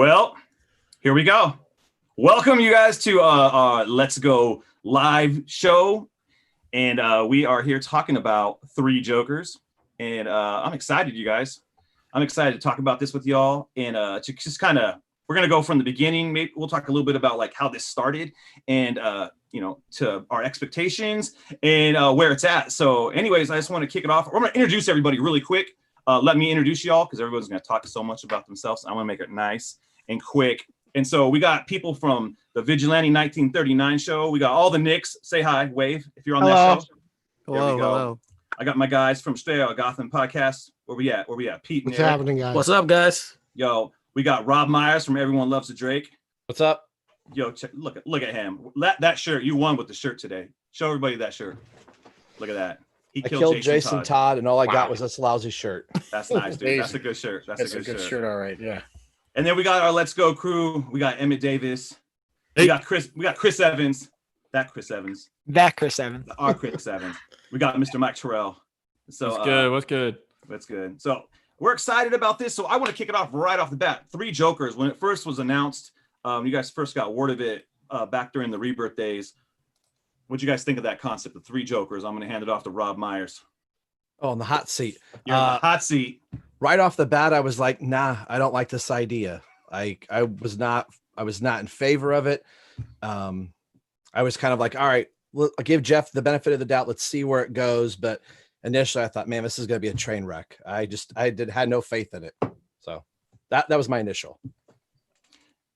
Well, here we go. Welcome you guys to Let's Go live show. And we are here talking about Three Jokers. And I'm excited, you guys. I'm excited to talk about this with y'all. And to just kind of, we're going to go from the beginning. Maybe we'll talk a little bit about like how this started and, you know, to our expectations and where it's at. So anyways, I just want to kick it off. We're going to introduce everybody really quick. Let me introduce y'all because everyone's going to talk so much about themselves. I want to make it nice and quick. And so we got people from the Vigilante 1939 show. We got all the Knicks. Say hi, wave if you're on that show. Hello, hello. I got my guys from Straight Outta Gotham podcast. Where we at? Pete. What's happening, guys? What's up, guys? Yo, we got Rob Myers from Everyone Loves a Drake. What's up? Yo, look at him. That shirt. You won with the shirt today. Show everybody that shirt. Look at that. I killed Jason Todd, and all I got was this lousy shirt. That's nice, dude. That's a good shirt. That's a good shirt. All right, yeah. And then we got our Let's Go crew. We got Emmett Davis. We got Chris Evans. That Chris Evans. Our Chris Evans. We got Mr. Mike Terrell. So What's good? That's good. So we're excited about this. So I want to kick it off right off the bat. Three Jokers. When it first was announced, you guys first got word of it back during the Rebirth days. What'd you guys think of that concept of Three Jokers? I'm going to hand it off to Rob Myers. Oh, in the hot seat. You're in the hot seat. Right off the bat, I was like, nah, I don't like this idea. I was not in favor of it. I was kind of like, all right, I'll give Jeff the benefit of the doubt. Let's see where it goes. But initially I thought, man, this is going to be a train wreck. I had no faith in it. So that was my initial.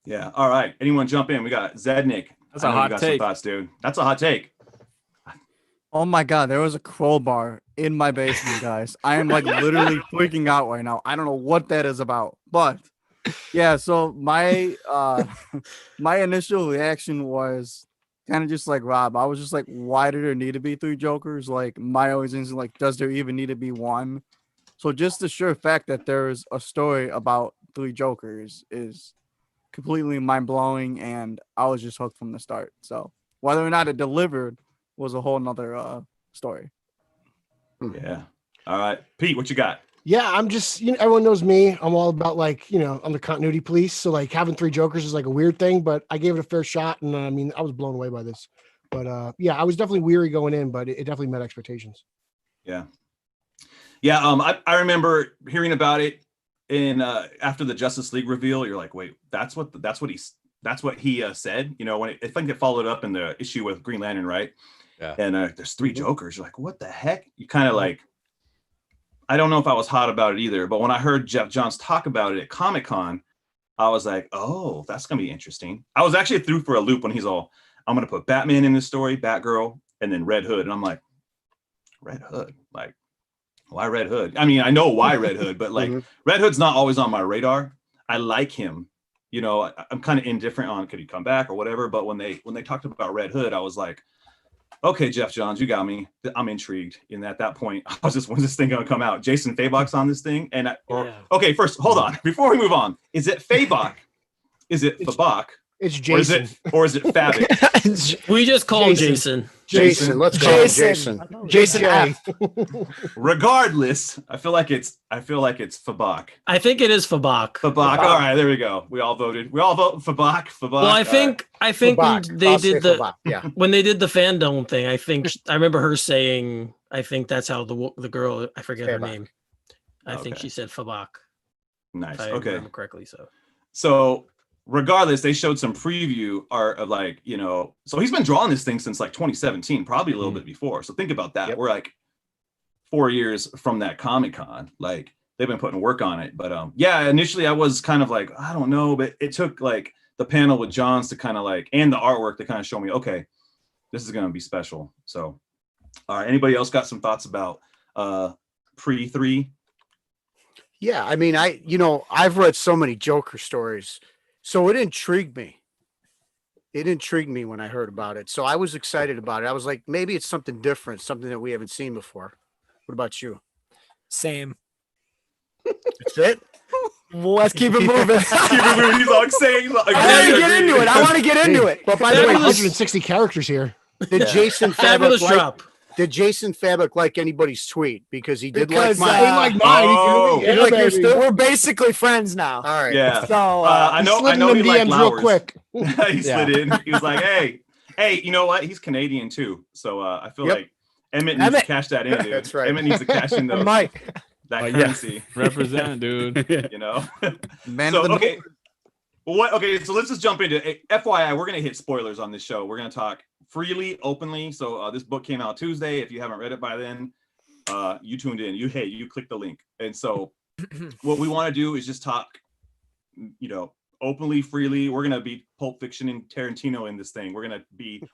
Yeah. All right. Anyone jump in? We got Zednik. That's a hot take. Some thoughts, dude. That's a hot take. Oh my God, there was a crowbar in my basement, guys. I am like literally freaking out right now. I don't know what that is about, but yeah. So my my initial reaction was kind of just like Rob. I was just like, why do there need to be three Jokers? Like my always is like, does there even need to be one? So just the sheer fact that there's a story about three Jokers is completely mind blowing, and I was just hooked from the start. So whether or not it delivered was a whole nother story. Yeah. All right, Pete, what you got? Yeah, I'm just, everyone knows me. I'm all about like, I'm the continuity police. So like having three Jokers is like a weird thing, but I gave it a fair shot. And I mean, I was blown away by this. But yeah, I was definitely weary going in, but it definitely met expectations. Yeah. Yeah. I remember hearing about it in after the Justice League reveal. You're like, wait, that's what he said. When I think it followed up in the issue with Green Lantern, right? Yeah. And there's three Jokers. You're like, what the heck? You kind of like, I don't know if I was hot about it either, but when I heard Jeff Johns talk about it at Comic-Con, I was like, oh, that's gonna be interesting. I was actually through for a loop when he's all, I'm gonna put Batman in this story, Batgirl, and then Red Hood. And I'm like, Red Hood? Like, why Red Hood? I mean, I know why Red Hood, but like Red Hood's not always on my radar. I like him. I'm kind of indifferent on could he come back or whatever. But when they talked about Red Hood, I was like, okay, Jeff Johns, you got me. I'm intrigued. And at that point, I was just, when's this thing gonna come out? Jason Fabok's on this thing, okay, first, hold on, before we move on, is it Fabok? Is it Fabok? It's Jason. Or is it Fabok? We just call him Jason. Jason, let's call him Jason. Jason F. Regardless, I feel like it's Fabok. I think it is Fabok. Fabok. All right, there we go. We all voted. We all vote Fabok. Well, I think Fabok. when they did Yeah. when they did the fandom thing, I remember her saying, I think that's how the girl, I forget her name. I think she said Fabok. Nice. If I remember correctly. So regardless, they showed some preview art of like, so he's been drawing this thing since like 2017, probably a little bit before. So think about that. Yep. We're like 4 years from that Comic-Con. Like they've been putting work on it. But yeah, initially I was kind of like, I don't know, but it took like the panel with Johns to kind of like, and the artwork to kind of show me, okay, this is going to be special. So, all right. Anybody else got some thoughts about pre-3? Yeah. I mean, I've read so many Joker stories. So it intrigued me. It intrigued me when I heard about it. So I was excited about it. I was like, maybe it's something different, something that we haven't seen before. What about you? Same. That's it? Well, let's keep it moving. He's all saying. I want to get into it. But by the way, 160 characters here. Did Jason Fabulous Fabok drop. Did Jason Fabok like anybody's tweet? Because he did Because, like mine. He like mine. Oh. Yeah, You like yours baby. too? We're basically friends now. All right. Yeah. So I He know. slid I know in he them liked DMs real Flowers. quick. He slid in. He was like, hey, you know what? He's Canadian too. So I feel Yep. like Emmett needs to Emmett. cash that in, dude. That's right. Emmett needs to cash in those, Mike. that Yeah. currency, Represent, dude. you know? Man So, of the okay. Okay, so let's just jump into it. FYI, we're going to hit spoilers on this show. We're going to talk freely, openly. So this book came out Tuesday. If you haven't read it by then, you tuned in. You clicked the link. And so what we want to do is just talk, openly, freely. We're going to be Pulp Fiction and Tarantino in this thing. We're going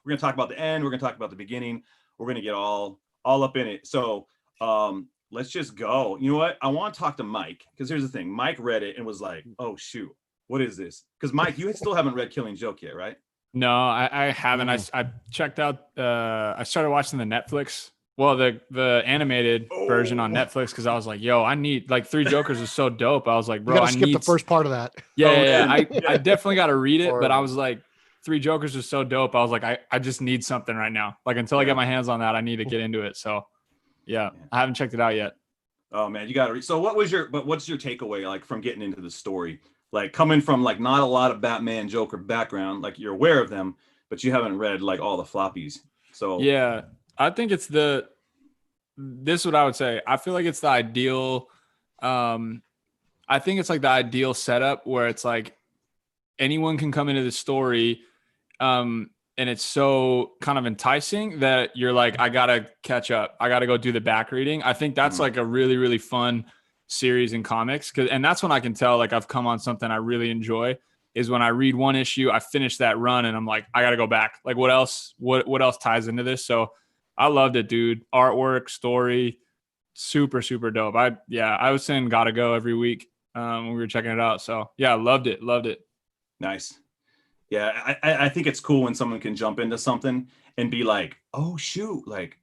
to talk about the end. We're going to talk about the beginning. We're going to get all up in it. So let's just go. You know what? I want to talk to Mike, because here's the thing. Mike read it and was like, oh, shoot. What is this? Because Mike, you still haven't read Killing Joke yet, right? No, I haven't. I checked out. I started watching the Netflix. Well, the animated version on Netflix, because I was like, yo, I need like Three Jokers is so dope. I was like, You bro, gotta I skip need the first part of that. Yeah. Yeah. I definitely got to read it, but I Horrible. was like, Three Jokers is so dope. I was like, I just need something right now. Like until I get my hands on that, I need to get into it. So yeah, I haven't checked it out yet. Oh man, you got to read. So what's your takeaway like from getting into the story? Like coming from like not a lot of Batman Joker background, like you're aware of them, but you haven't read like all the floppies. So yeah, I think it's this is what I would say. I feel like it's the ideal. I think it's like the ideal setup where it's like anyone can come into the story, and it's so kind of enticing that you're like, I gotta catch up. I gotta go do the back reading. I think that's like a really, really fun series in comics, and that's when I can tell like I've come on something I really enjoy, is when I read one issue, I finish that run, and I'm like, I gotta go back. Like what else ties into this? So I loved it, dude. Artwork, story, super, super dope. I was saying gotta go every week when we were checking it out. So yeah, loved it. nice. Yeah, I think it's cool when someone can jump into something and be like, oh shoot, like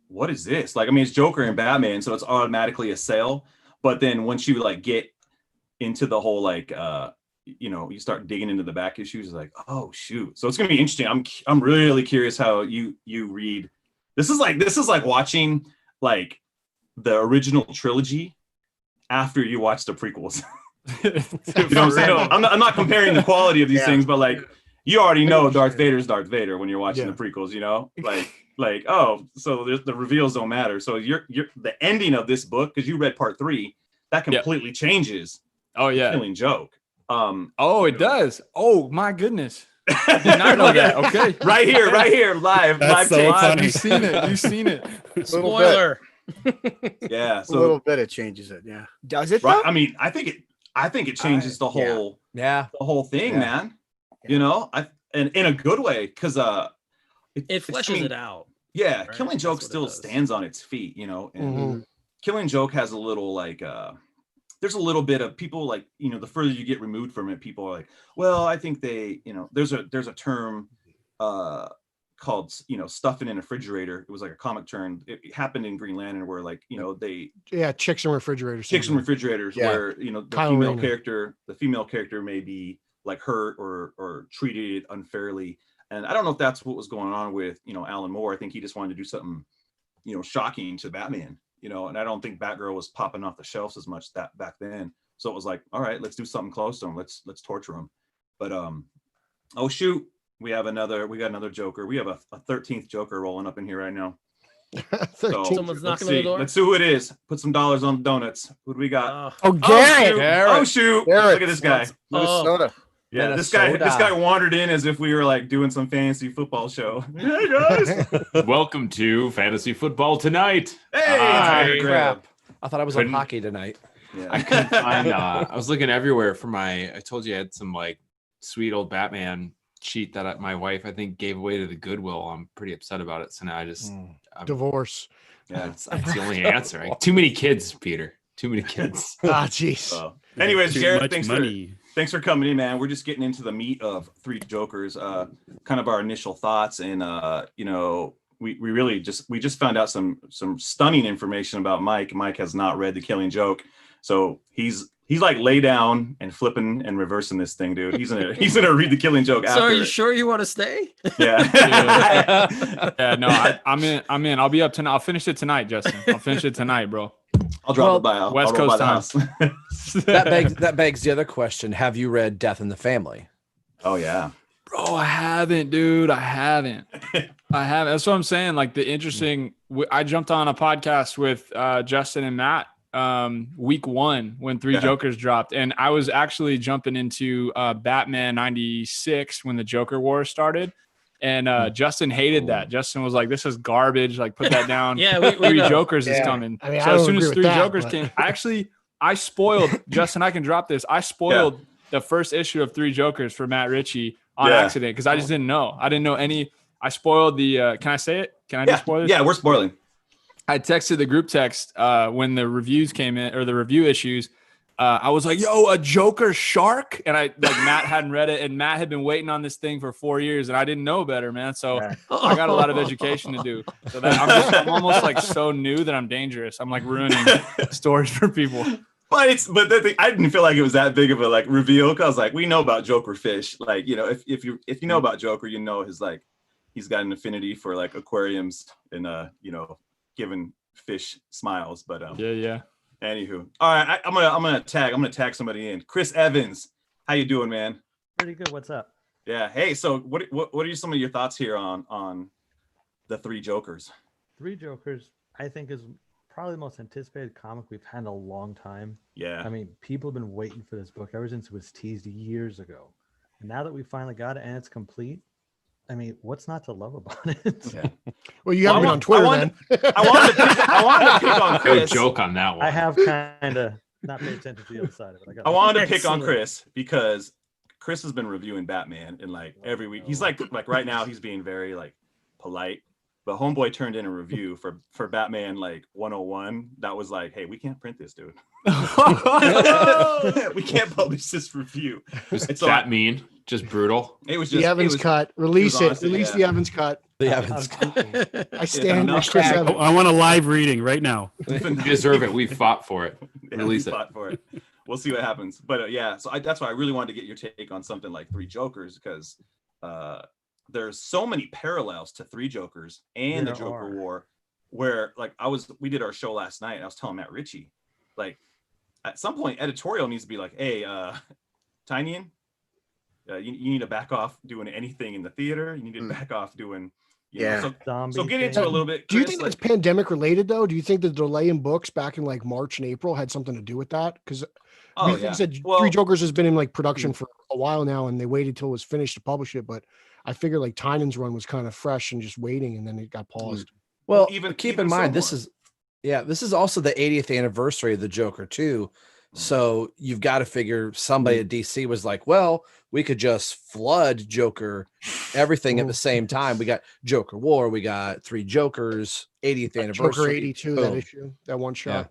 what is this? Like, I mean, it's Joker and Batman, so it's automatically a sale. But then once you like get into the whole like you start digging into the back issues, it's like, oh shoot. So it's gonna be interesting. I'm really curious how you read. This is like watching like the original trilogy after you watch the prequels. You know what I'm saying? I'm not comparing the quality of these things, but like you already know Darth Vader's Darth Vader when you're watching the prequels, you know? Like oh, so the reveals don't matter. So you're the ending of this book, because you read part 3, that completely changes. Oh yeah. Killing Joke. Oh, it does. Oh my goodness. I did not know that. Okay. Right here, live That's so take. funny. You've seen it. Spoiler. Yeah, A so little bit it changes it. Yeah. Does it? right, Though? I mean, I think it changes the whole Yeah. the whole thing, Yeah. man. You know, and in a good way, because It fleshes it out. Yeah, Right? Killing Joke That's what it still does. stands on its feet, you know, and Mhm. Killing Joke has a little like there's a little bit of people like, the further you get removed from it, people are like, well, I think they, there's a term called, stuffing in a refrigerator. It was like a comic term. It happened in Green Lantern where like, they Yeah, chicks and refrigerators. chicks in refrigerators Yeah. where, the Kyle female character may be like hurt or treated unfairly. And I don't know if that's what was going on with, Alan Moore. I think he just wanted to do something, shocking to Batman, and I don't think Batgirl was popping off the shelves as much that back then. So it was like, all right, let's do something close to him. Let's torture him. But oh shoot, we got another Joker. We have a 13th Joker rolling up in here right now. So, Someone's let's knocking on the see. door. Let's see who it is. Put some dollars on the donuts. Who do we got? Oh, Garrett. Oh shoot! Garrett. Look at this guy. Minnesota. Yeah, this Minnesota. guy wandered in as if we were like doing some fantasy football show. Hey guys! Welcome to Fantasy Football Tonight. Hey, Crap. I thought I was on Couldn't- hockey tonight. I couldn't find. I was looking everywhere for I told you I had some like sweet old Batman sheet that my wife I think gave away to the Goodwill. I'm pretty upset about it. So now Divorce. that's the only answer. Too many kids, Peter. Too many kids. Ah, jeez. So, anyways, Too Jared, much thanks money. for coming in, man. We're just getting into the meat of Three Jokers. Kind of our initial thoughts, and we really just found out some stunning information about Mike. Mike has not read The Killing Joke, so he's He's like lay down and flipping and reversing this thing, dude. He's gonna read the Killing Joke after. So are you it. sure you want to stay? Yeah. Yeah, no, I'm in. I'll be up tonight. I'll finish it tonight, Justin. I'll finish it tonight, bro. I'll drop it by. I'll West roll Coast by time. the house. That begs the other question. Have you read Death in the Family? Oh yeah. Bro, I haven't, dude. I haven't. That's what I'm saying. Like the interesting. I jumped on a podcast with Justin and Matt week 1 when Three Jokers dropped, and I was actually jumping into Batman 96 when the Joker War started. And Justin hated that. Justin was like, "This is garbage. Like, put that down." Yeah, Three Jokers is coming. I mean, so I as don't soon as agree Three with that, Jokers but- came, I spoiled Justin. I can drop this. I spoiled the first issue of Three Jokers for Matt Ritchie on accident because I just didn't know. I didn't know any. I spoiled the. Can I say it? Can I just spoil this? Yeah, we're spoiling. I texted the group text when the reviews came in, or the review issues. I was like, "Yo, a Joker shark," and Matt hadn't read it, and Matt had been waiting on this thing for 4 years, and I didn't know better, man. So I got a lot of education to do. So that I'm almost like so new that I'm dangerous. I'm like ruining stories for people. But I didn't feel like it was that big of a like reveal because like we know about Joker fish. Like, you know, if you know about Joker, you know he's got an affinity for like aquariums and you know, giving fish smiles. But yeah. Anywho, all right, I'm gonna tag somebody in. Chris Evans, how you doing, man? Pretty good. What's up? Yeah. Hey, so what are some of your thoughts here on the Three Jokers? Three Jokers, I think, is probably the most anticipated comic we've had in a long time. Yeah. I mean, people have been waiting for this book ever since it was teased years ago. And now that we finally got it and it's complete, I mean, what's not to love about it? Yeah. Well, you haven't been on Twitter then. I wanted to pick on Good Chris. joke on that one. I have kind of not paid attention to the other side of it. I wanted to pick on Chris because Chris has been reviewing Batman and like every week. He's like right now he's being very like polite. But Homeboy turned in a review for Batman like 101 that was like, "Hey, we can't print this, dude. We can't publish this review." It's that mean, just brutal. It was just The Evans cut. Release it. honestly, Release the Evans cut. The Evans. I stand no, with Chris I- Evans. I want a live reading right now. You deserve it. We fought for it. Yeah, Release we it. fought for it. We'll see what happens. But yeah, so that's why I really wanted to get your take on something like Three Jokers because there's so many parallels to Three Jokers and the Joker War, where like we did our show last night. And I was telling Matt Ritchie, like at some point editorial needs to be like, "Hey, Tynion, you need to back off doing anything in the theater. You need to back off doing." So get into it a little bit. Do you Chris, think that's pandemic related though? Do you think the delay in books back in like March and April had something to do with that? Because you said Three Jokers has been in like production for a while now, and they waited till it was finished to publish it. But I figured like Tynan's run was kind of fresh and just waiting, and then it got paused. Well, Even- keep even in mind so this is also the 80th anniversary of the Joker too. So you've got to figure somebody at DC was like, well, we could just flood Joker everything at the same time. We got Joker War, we got Three Jokers, 80th anniversary. Joker 82, that issue, that one shot.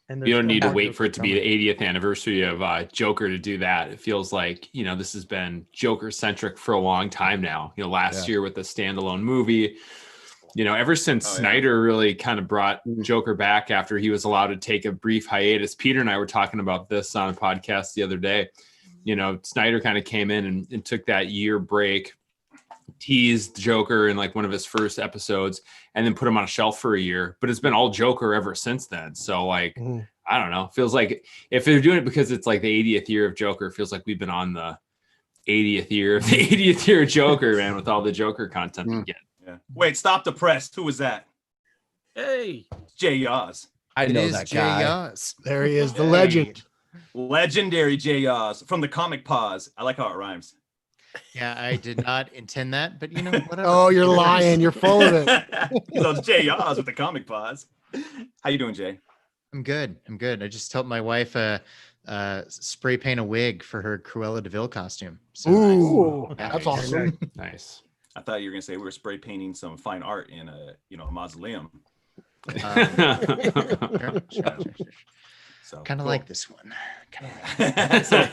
And You don't need to wait Joker for it to be the 80th anniversary of Joker to do that. It feels like, you know, this has been Joker centric for a long time now. You know, last year with the standalone movie, you know, ever since Snyder really kind of brought Joker back after he was allowed to take a brief hiatus. Peter and I were talking about this on a podcast the other day. You know, Snyder kind of came in and took that year break, teased Joker in like one of his first episodes, and then put him on a shelf for a year. But it's been all Joker ever since then. So like, I don't know. Feels like if they're doing it because it's like the 80th year of Joker, it feels like we've been on the 80th year of the 80th year of Joker, man, with all the Joker content we get. Yeah. Wait, stop the press. Who was that? Hey, Jay Yaws. I know that guy. There he is, the legend. Legendary Jay Yaws from the Comic Pause. I like how it rhymes. Yeah, I did not intend that, but you know, whatever. Oh, you're lying. You're full of it. So it's Jay Yaws with the Comic Pause. How you doing, Jay? I'm good. I just helped my wife spray paint a wig for her Cruella DeVille costume. So Ooh, that's awesome. Nice. I thought you were gonna say we were spray painting some fine art in a mausoleum. Sure. So kind of like this one. So,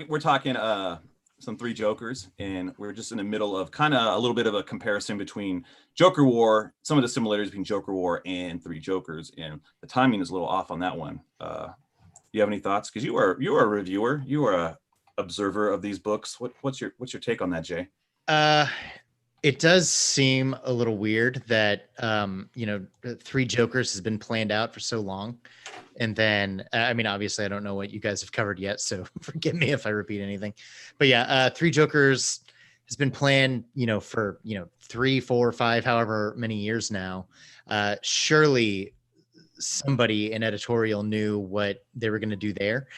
we're talking some Three Jokers, and we're just in the middle of kind of a little bit of a comparison between Joker War, some of the similarities between Joker War and Three Jokers, and the timing is a little off on that one. you have any thoughts? Because you are a reviewer, you are a observer of these books. What's your take on that, Jay? It does seem a little weird that Three Jokers has been planned out for so long, and then I mean, obviously, I don't know what you guys have covered yet, so forgive me if I repeat anything. But yeah, Three Jokers has been planned, for 3, 4, 5, however many years now. Surely somebody in editorial knew what they were going to do there,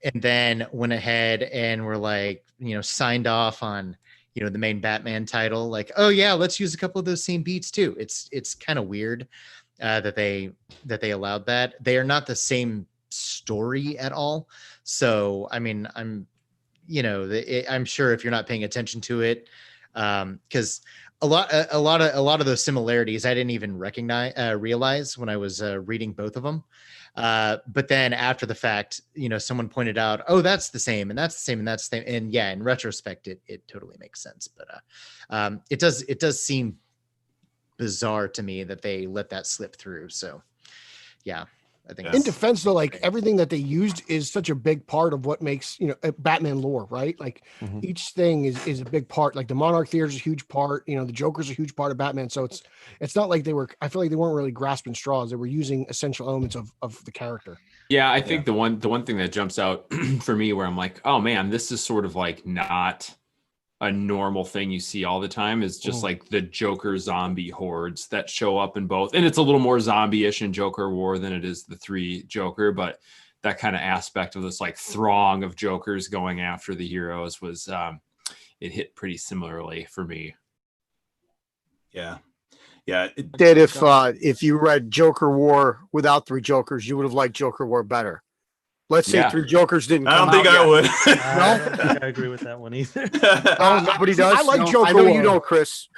and then went ahead and were like, signed off on the main Batman title, like, oh yeah, let's use a couple of those same beats too. It's kind of weird that they allowed that. They are not the same story at all. So I mean, I'm sure if you're not paying attention to it, because a lot of those similarities I didn't even realize when I was reading both of them. But then after the fact, someone pointed out, oh, that's the same, and that's the same, and that's the same. And yeah, in retrospect, it totally makes sense. But it does seem bizarre to me that they let that slip through. So yeah, I think in defense though, like everything that they used is such a big part of what makes Batman lore, right? Like each thing is a big part. Like the Monarch Theater is a huge part. The Joker's a huge part of Batman. So it's not like I feel like they weren't really grasping straws. They were using essential elements of the character. Yeah, I think the one thing that jumps out for me where I'm like, oh man, this is sort of like not a normal thing you see all the time is just like the Joker zombie hordes that show up in both. And it's a little more zombie-ish in Joker War than it is the Three Joker, but that kind of aspect of this like throng of Jokers going after the heroes was it hit pretty similarly for me. Yeah. If you read Joker War without Three Jokers, you would have liked Joker War better. Let's say Three Jokers didn't come out. I don't think I would. I don't think I agree with that one either. Nobody does. I like Joker I know War. you don't, Chris.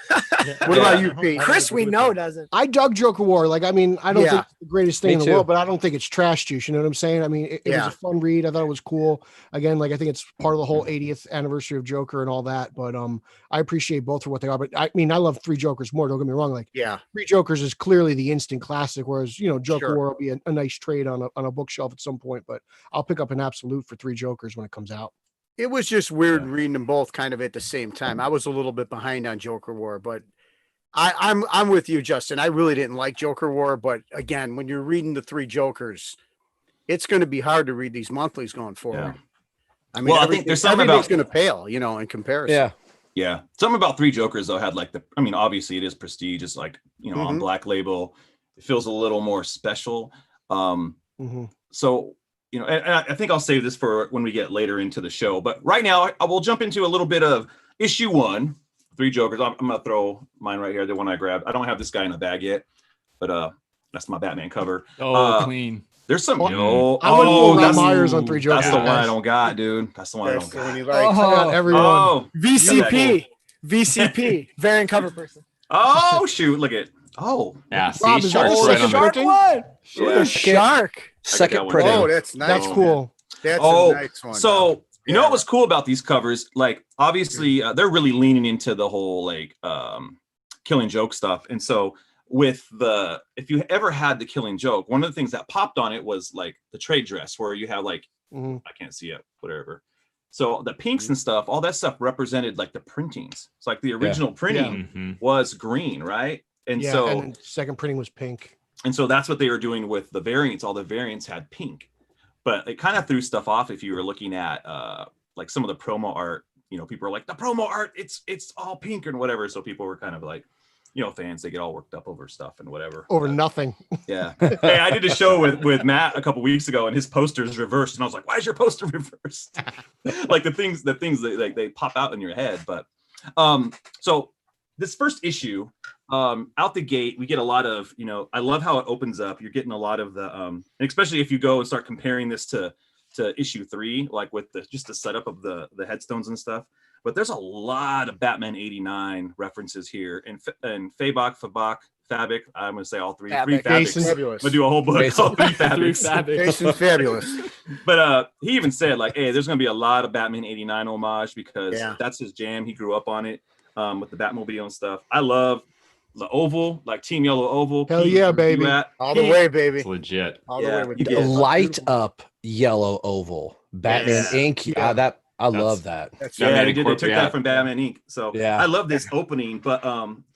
What about you, Pete? Chris, we know doesn't. I dug Joker War. Like, I mean, I don't think it's the greatest thing Me in the too. world, but I don't think it's trash juice. You know what I'm saying? I mean, it was a fun read. I thought it was cool. Again, like I think it's part of the whole 80th anniversary of Joker and all that. But I appreciate both for what they are. But I mean, I love Three Jokers more. Don't get me wrong. Like, Three Jokers is clearly the instant classic. Whereas Joker War will be a nice trade on a bookshelf at some point. But I'll pick up an absolute for Three Jokers when it comes out. It was just weird reading them both kind of at the same time. I was a little bit behind on Joker War, but I'm with you, Justin. I really didn't like Joker War, but again, when you're reading the Three Jokers, it's going to be hard to read these monthlies going forward. I mean, I think there's something everything's about going to pale, in comparison. Yeah. Something about Three Jokers though had like obviously it is prestige. It's like, on Black Label, it feels a little more special. So, and I think I'll save this for when we get later into the show. But right now, I will jump into a little bit of issue 1, Three Jokers. I'm going to throw mine right here, the one I grabbed. I don't have this guy in the bag yet, but that's my Batman cover. Clean. There's some. That's Myers on Three Jokers. That's the one I don't got, dude. That's the one I don't got. I got everyone. VCP, variant cover person. Oh shoot! Look at. Yeah. See, Rob, is that Shark's the right second on there. printing? What? Yeah. Shark. Second printing. Oh, that's nice. That's cool. That's a nice one. So what was cool about these covers? Like, obviously, they're really leaning into the whole like Killing Joke stuff, and so with if you ever had the Killing Joke, one of the things that popped on it was like the trade dress, where you have like I can't see it, whatever. So the pinks and stuff, all that stuff represented like the printings. It's like the original printing was green, right? And so and then second printing was pink. And so that's what they were doing with the variants. All the variants had pink, but it kind of threw stuff off if you were looking at like some of the promo art. People are like, the promo art, it's all pink and whatever. So people were kind of like, fans, they get all worked up over stuff and whatever. Over nothing. Yeah. Hey, I did a show with Matt a couple weeks ago, and his poster is reversed, and I was like, "Why is your poster reversed?" Like the things that like they pop out in your head. But so this first issue, out the gate, we get a lot of I love how it opens up. You're getting a lot of the and especially if you go and start comparing this to issue 3, like with just the setup of the headstones and stuff. But there's a lot of Batman 89 references here, and Fabok. I'm going to say all three. Three Fabics. I'm going to do a whole book called Three Fabics. Jason Fabulous. But he even said like, hey, there's going to be a lot of Batman 89 homage because that's his jam. He grew up on it with the Batmobile and stuff. I love the oval, like Team Yellow oval. Hell yeah, baby. All the way, baby. It's legit. All the way with Light up yellow oval. Batman Yeah. Inc. Yeah, that I love that. Yeah, they did. They took that from Batman Inc. So yeah, I love this opening. But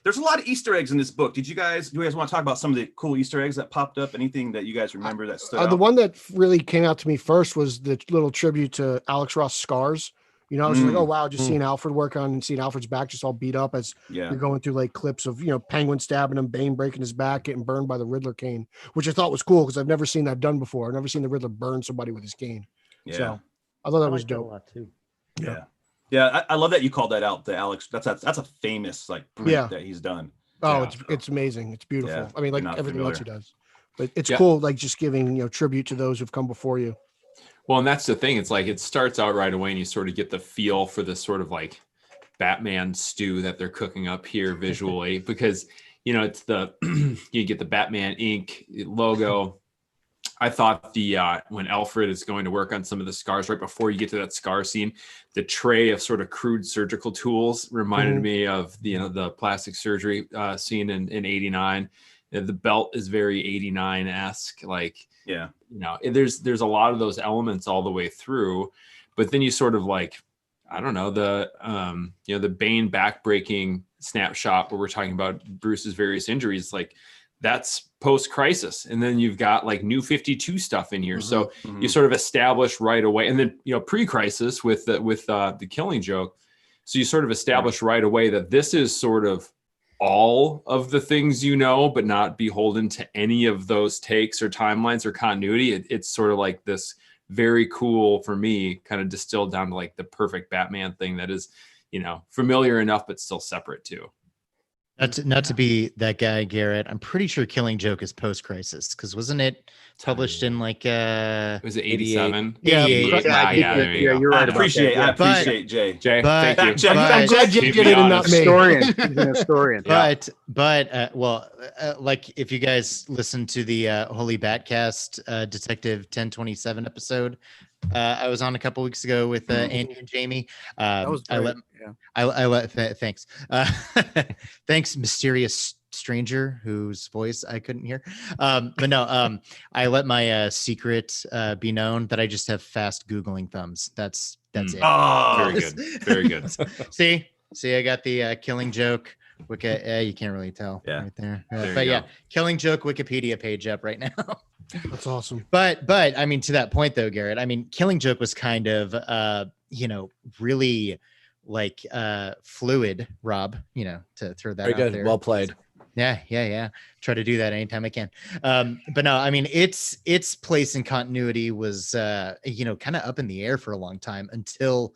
there's a lot of Easter eggs in this book. Do you guys want to talk about some of the cool Easter eggs that popped up? Anything that you guys remember that stood The out? one that really came out to me first was the little tribute to Alex Ross scars. You know, I was just like, oh wow, just seeing Alfred work on and seeing Alfred's back just all beat up as you're going through like clips of, you know, Penguin stabbing him, Bane breaking his back, getting burned by the Riddler cane, which I thought was cool because I've never seen that done before. I've never seen the Riddler burn somebody with his cane. Yeah. So I thought that was like that a dope. lot too. Yeah. I love that you called that out. The Alex. That's a famous like print that he's done. Oh, it's amazing. It's beautiful. Yeah, I mean, like not everything else he familiar. does, but it's cool. Like just giving, you know, tribute to those who've come before you. Well, and that's the thing. It's like it starts out right away and you sort of get the feel for this sort of like Batman stew that they're cooking up here visually because, you know, it's the, you get the Batman Inc. logo. I thought the, when Alfred is going to work on some of the scars right before you get to that scar scene, the tray of sort of crude surgical tools reminded me of the, you know, the plastic surgery scene in 89. The belt is very 89-esque, like, you know, there's a lot of those elements all the way through, but then you sort of like, I don't know, the, you know, the Bane backbreaking snapshot where we're talking about Bruce's various injuries, like that's post-crisis. And then you've got like New 52 stuff in here. So you sort of establish right away. And then, you know, pre-crisis with the Killing Joke. So you sort of establish right away that this is sort of all of the things, you know, but not beholden to any of those takes or timelines or continuity. It's sort of like this very cool, for me, kind of distilled down to like the perfect Batman thing that is, you know, familiar enough, but still separate too. Not to be that guy, Garrett. I'm pretty sure Killing Joke is post-crisis because wasn't it published in like was it 87? Yeah, you're right. I appreciate Jay. Thank you. Check. I'm glad Jay did it and not me. Historian. He's an historian. But like if you guys listen to the Holy Batcast Detective 1027 episode, I was on a couple weeks ago with Andy and Jamie. That was great. Thanks. Thanks, mysterious stranger whose voice I couldn't hear. But no, I let my secret be known that I just have fast Googling thumbs. That's it. Oh, very good. Very good. See, I got the Killing Joke. You can't really tell right there. But yeah, Killing Joke Wikipedia page up right now. That's awesome. But I mean, to that point though, Garrett, I mean, Killing Joke was kind of you know, really like fluid, Rob, you know, to throw that very out good. there. Well played. Yeah. Try to do that anytime I can. But no, I mean, its place in continuity was you know, kind of up in the air for a long time until,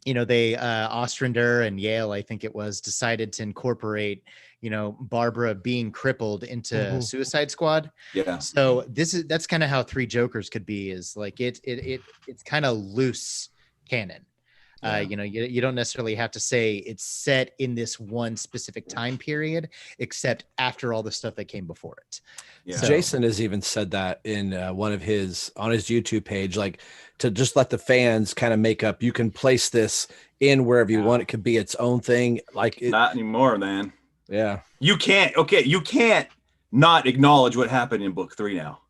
you know, they Ostrander and Yale, I think it was, decided to incorporate, you know, Barbara being crippled into Suicide Squad. Yeah. So that's kind of how Three Jokers could be, is like it's kind of loose canon. You know, you don't necessarily have to say it's set in this one specific time period, except after all the stuff that came before it. Yeah. So, Jason has even said that in one of his on his YouTube page, like to just let the fans kind of make up. You can place this in wherever you want. It could be its own thing. Like not anymore, man. Yeah. You can't not acknowledge what happened in book 3 now.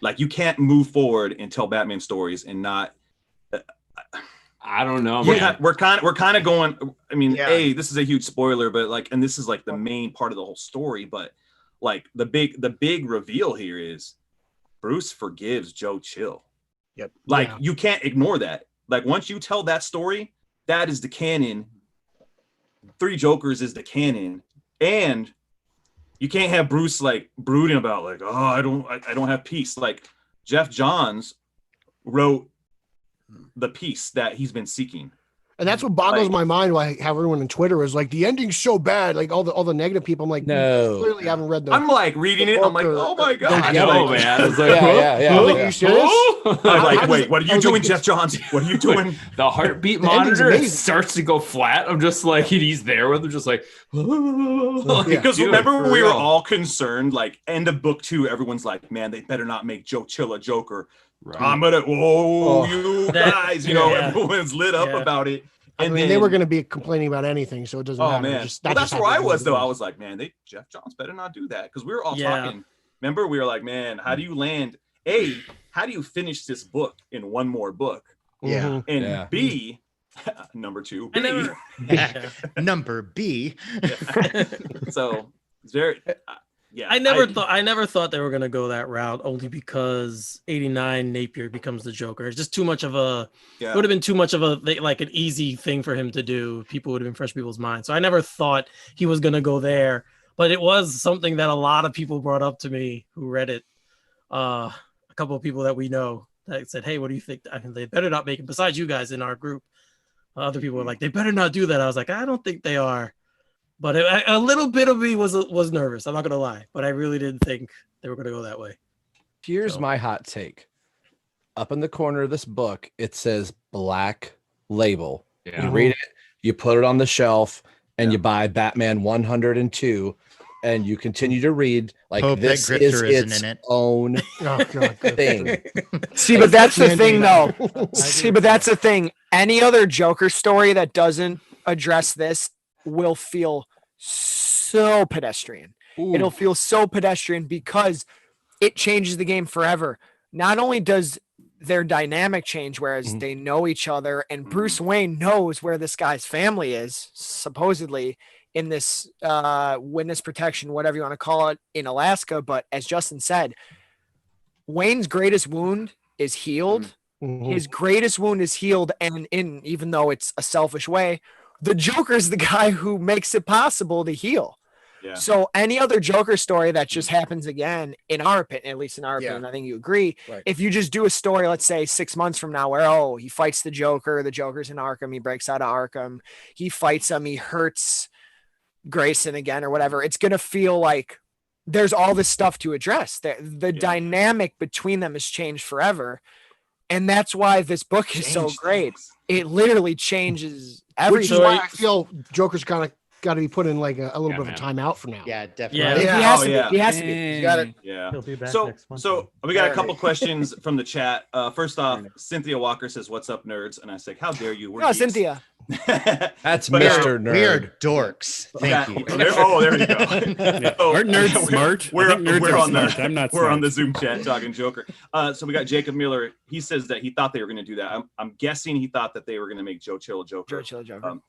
Like you can't move forward and tell Batman stories and not. I don't know, man. We're kind of going. I mean, this is a huge spoiler, but like, and this is like the main part of the whole story. But like the big reveal here is Bruce forgives Joe Chill. Yep. Like you can't ignore that. Like once you tell that story, that is the canon. Three Jokers is the canon, and you can't have Bruce like brooding about like, oh, I don't have peace. Like Jeff Johns wrote the peace that he's been seeking. And that's what boggles my mind. Why how everyone on Twitter is like the ending's so bad, like all the negative people. I'm like, no, clearly haven't read the. I'm like reading it. I'm like, oh my god, I know, man. I was like, Are you serious? I'm like, wait, what are you doing, Jeff Johns? What are you doing? The heartbeat monitor it starts to go flat. I'm just like, he's there with him, just like, because remember we were all concerned. Like end of book 2, everyone's like, man, they better not make Joe Chill a Joker. Right. I'm gonna, you guys, you know, everyone's lit up about it. And I mean, they were going to be complaining about anything, so it doesn't matter. Man, that's where I was though. I was like, man, Jeff Johns better not do that, because we were all talking. Remember, we were like, man, how do you land? A, how do you finish this book in one more book? Yeah. And Yeah. B, number 2, I B. never. Number B. So it's very, yeah. I never thought they were gonna go that route, only because 89 Napier becomes the Joker. It's just too much of a. Yeah. It would have been too much of a like an easy thing for him to do. People would have been fresh people's minds. So I never thought he was gonna go there. But it was something that a lot of people brought up to me who read it. A couple of people that we know that said, "Hey, what do you think? I mean, they better not make it." Besides you guys in our group, other people were like, "They better not do that." I was like, "I don't think they are." But a little bit of me was nervous. I'm not gonna lie, but I really didn't think they were gonna go that way. Here's my hot take. Up in the corner of this book, it says Black Label. Yeah. You read it, you put it on the shelf, and you buy Batman 102, and you continue to read. Like, Hope that this Grifter is isn't its in it. own Oh, God. thing. See, but that's the thing, though. I See, agree but with that's that. the thing. Any other Joker story that doesn't address this will feel so pedestrian. It'll feel so pedestrian because it changes the game forever. Not only does their dynamic change, whereas they know each other, and Bruce Wayne knows where this guy's family is, supposedly in this witness protection, whatever you want to call it, in Alaska. But as Justin said, Wayne's greatest wound is healed. His greatest wound is healed, and even though it's a selfish way, the Joker's the guy who makes it possible to heal. Yeah. So any other Joker story that just happens again, in our opinion, at least in our opinion, I think you agree. Right. If you just do a story, let's say 6 months from now, where he fights the Joker's in Arkham, he breaks out of Arkham, he fights him, he hurts Grayson again or whatever, it's gonna feel like there's all this stuff to address. The dynamic between them has changed forever. And that's why this book is so great. It literally changes Which is everything. why I feel Joker's kind of got to be put in like a little bit of a timeout for now. Yeah, definitely. Yeah, he has to be. He has to be. You got it. Yeah. He'll be back So, next month. so we got a Alright. couple questions from the chat. First off, Cynthia Walker says, "What's up, nerds?" And I say, "How dare you? We're No, geeks." Cynthia. That's But, Mr. Nerd. We are dorks. Thank you. There you go. So, Aren't nerds smart? I We're, think nerds we're are on smart. the I'm not we're on smart. the Zoom chat talking Joker. So we got Jacob Miller. He says that he thought they were going to do that. I'm guessing he thought that they were going to make Joe Chill a Joker.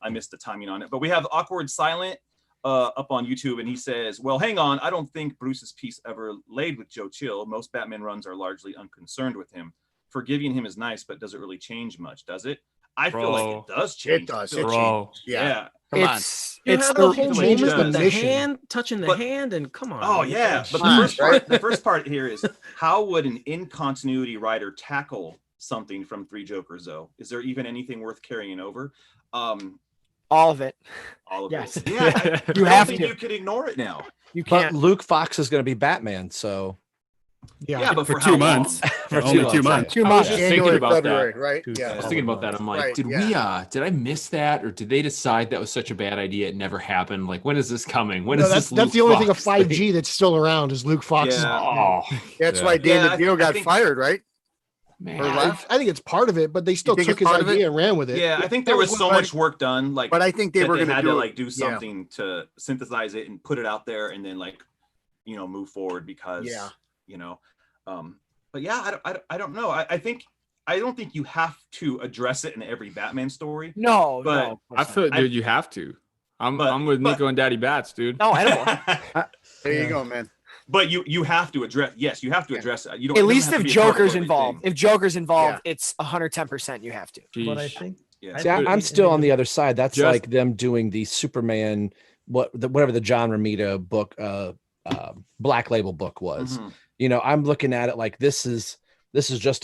I missed the timing on it, but we have Awkward Silent up on YouTube, and he says, "Well, hang on. I don't think Bruce's piece ever laid with Joe Chill. Most Batman runs are largely unconcerned with him. Forgiving him is nice, but does it really change much? Does it? I feel like it does change. It does. I feel It like- changes. Yeah. Come on. It's You it's have the the whole changes moment the with the mission. hand touching the But- hand, and come on. Oh man. yeah, but Come on, the first part here is, how would an in continuity writer tackle something from Three Jokers though? Is there even anything worth carrying over? all of it. All of Yes. it. Yeah, I You don't have think to. you could ignore it now. You But can't. Luke Fox is going to be Batman, so Yeah, but for for 2 how months. long? for Only 2 2 months. months. 2 I was months. just January, thinking about February, that. right? Two Yeah. I was thinking about that. I'm like, Right, did I miss that, or did they decide that was such a bad idea? It never happened. Like, when is this coming? When No, is that's this? that's the Luke only thing of Fox 5G that's still around is Luke Fox. Yeah. Oh That's Yeah. why Dan Yeah, DeVito I got think- fired, right? man, Or I left? think it's part of it, but they still think took it's his part of it? idea and ran with it. Yeah, I think there was so much work done. Like, But I think they that were they going had to to do like do Yeah. something to synthesize it and put it out there, and then like, move forward because Yeah. But yeah, I don't know. I don't think you have to address it in every Batman story. No, But- no. of I course feel, not. dude, you have to. I'm But- I'm with but- Nico and Daddy Bats, dude. No, I don't. There you go, man. But you have to address. Yes, you have to address it. You don't. At it doesn't least have if to be a part of Joker's everything. involved. If Joker's involved, it's 110% you have to. But I Jeez. think Yeah. See, I'm still on the other side. That's Just- like them doing the Superman, whatever the John Romita book, Black Label book was. Mhm. I'm looking at it like this is just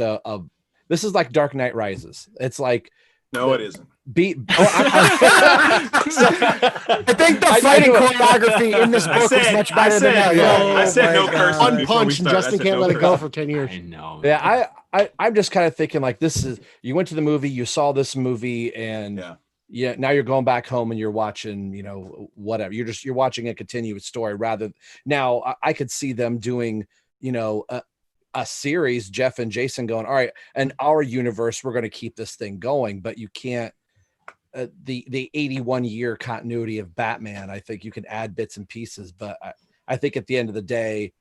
this is like Dark Knight Rises. It's like No, it isn't. I think the fighting choreography in this book is much better than that. I said no my cursing. God. before we Unpunched, and started. I Justin said can't no let it go cursing. for 10 years. I know. Yeah, I'm just kind of thinking like this is you went to the movie, you saw this movie, and now you're going back home and you're watching, whatever. You're watching a continuous story rather. Now I could see them doing, a series, Jeff and Jason going, all right, in our universe, we're going to keep this thing going, but you can't. The 81-year continuity of Batman, I think you can add bits and pieces, but I think at the end of the day,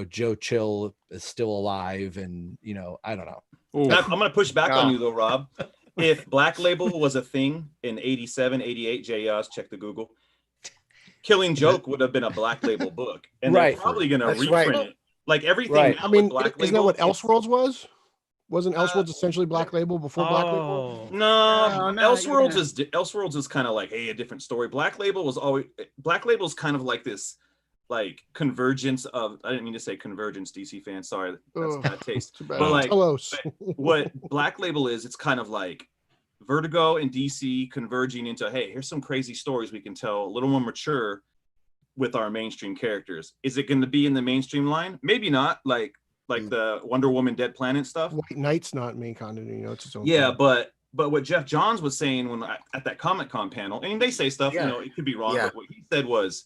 Joe Chill is still alive, and I don't know. I'm going to push back on you though, Rob. If Black Label was a thing in 87, 88, JEOS, check the Google, Killing Joke would have been a Black Label book. And they're probably going to reprint it. Like everything. Right. I mean, Black isn't Label, that what Elseworlds was? Wasn't Elseworlds essentially Black Label before Black Label? No, Elseworlds is kind of like, hey, a different story. Black Label's kind of like this, like convergence of, I didn't mean to say convergence, DC fans, sorry, that's bad taste. But like what Black Label is, it's kind of like Vertigo and DC converging into, hey, here's some crazy stories we can tell, a little more mature with our mainstream characters. Is it going to be in the mainstream line? Maybe not, like the Wonder Woman Dead Planet stuff. White Knight's not main continuity, it's its own thing. But what Jeff Johns was saying when at that Comic-Con panel, and they say stuff, it could be wrong, but what he said was,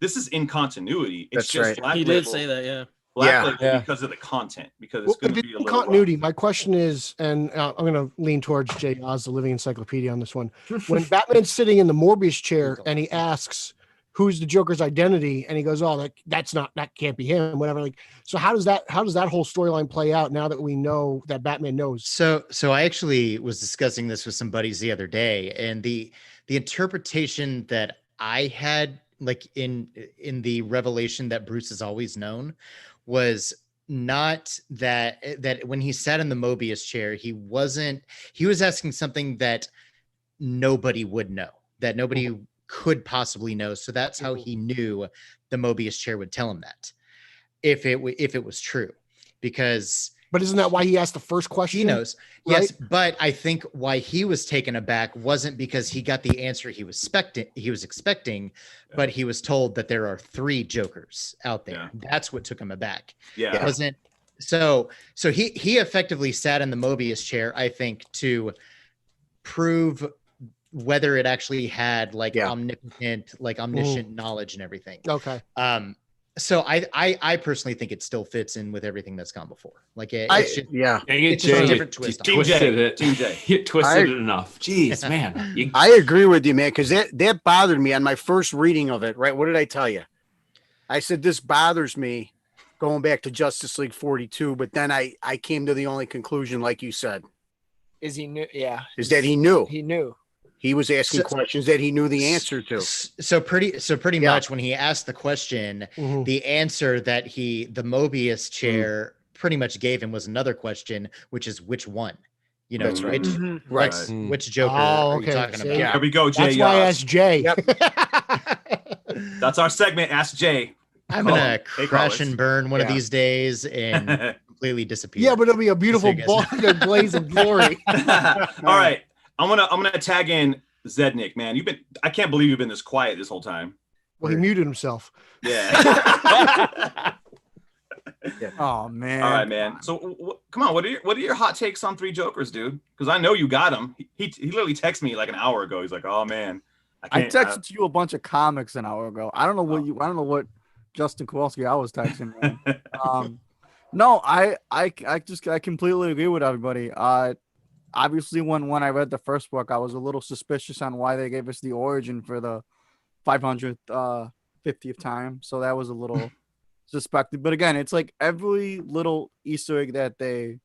this is in continuity. It's That's just right. Black He Label. did say that, yeah. Black Label because of the content, because it's going to be a little continuity. My question is, and I'm going to lean towards Jay Oz, the living encyclopedia on this one. When Batman's sitting in the Morbius chair and he asks, who's the Joker's identity? And he goes, oh, that can't be him, whatever. Like, so how does that whole storyline play out now that we know that Batman knows? So I actually was discussing this with some buddies the other day, and the interpretation that I had, like in the revelation that Bruce has always known, was not that when he sat in the Mobius chair, he was asking something that nobody would know, that nobody could possibly know. So that's how he knew the Mobius chair would tell him that, if it was true, because. But isn't that why he asked the first question? He knows. Right? Yes, but I think why he was taken aback wasn't because he got the answer he was expecting, but he was told that there are 3 Jokers out there. Yeah. That's what took him aback. Yeah. It wasn't so he effectively sat in the Mobius chair, I think, to prove whether it actually had omniscient knowledge and everything. Okay. So I personally think it still fits in with everything that's gone before. Like it's just a different twist. You twisted it. You twisted it enough. Jeez, man. I agree with you, man, because that bothered me on my first reading of it. Right? What did I tell you? I said this bothers me going back to Justice League 42, but then I came to the only conclusion, like you said, is he knew? Yeah, is that he knew. He knew. He was asking questions that he knew the answer to. So pretty much when he asked the question, the answer that the Mobius chair pretty much gave him was another question, which is which one? That's right. Which Joker are you talking about? There we go, Jay. That's why I asked Jay. Yep. That's our segment, Ask Jay. I'm gonna crash and burn one of these days and completely disappear. Yeah, but it'll be a beautiful blaze of glory. All right. I'm gonna tag in Zednik, man. I can't believe you've been this quiet this whole time. Well, he muted himself. Yeah. Oh man. All right, man. So come on, what are your hot takes on 3 Jokers, dude? Because I know you got him. He literally texted me like an hour ago. He's like, oh man, I texted you a bunch of comics an hour ago. I don't know what Justin Kowalski I was texting. No, I completely agree with everybody. Obviously, when I read the first book, I was a little suspicious on why they gave us the origin for the 500th, 50th time. So that was a little suspected. But again, it's like every little Easter egg that they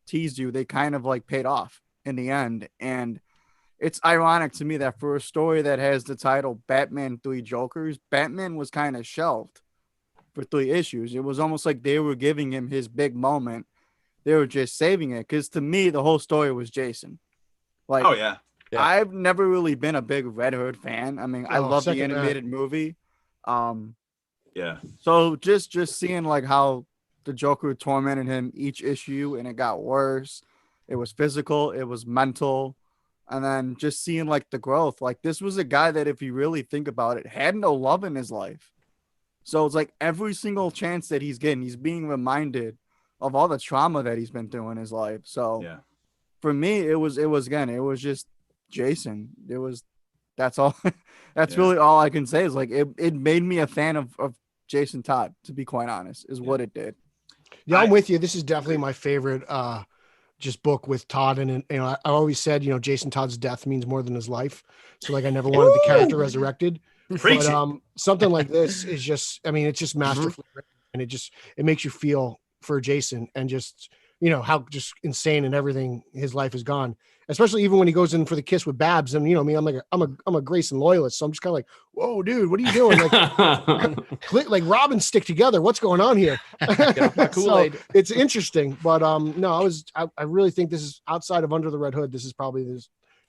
teased you, they kind of like paid off in the end. And it's ironic to me that for a story that has the title Batman 3 Jokers, Batman was kind of shelved for 3 issues. It was almost like they were giving him his big moment. They were just saving it, because to me the whole story was Jason. Like, oh yeah. I've never really been a big Red Hood fan. I mean, I love the animated movie. Yeah. So just seeing like how the Joker tormented him each issue, and it got worse. It was physical, it was mental, and then just seeing like the growth. Like, this was a guy that, if you really think about it, had no love in his life. So it's like every single chance that he's getting, he's being reminded of all the trauma that he's been through in his life. So for me, it was just Jason. That's all. That's really all I can say is like, it made me a fan of Jason Todd, to be quite honest, is what it did. Yeah, I'm with you. This is definitely my favorite just book with Todd. And I always said, Jason Todd's death means more than his life. So like, I never wanted the character resurrected. But something like this is just, it's just masterfully written. and it makes you feel for Jason, and just, you know, how just insane and everything his life has gone. Especially even when he goes in for the kiss with Babs, and you know me, I'm a Grayson loyalist, so I'm just kind of like, whoa, dude, what are you doing? Like, like Robin stick together. What's going on here? So it's interesting, but no, I really think this is, outside of Under the Red Hood, this is probably the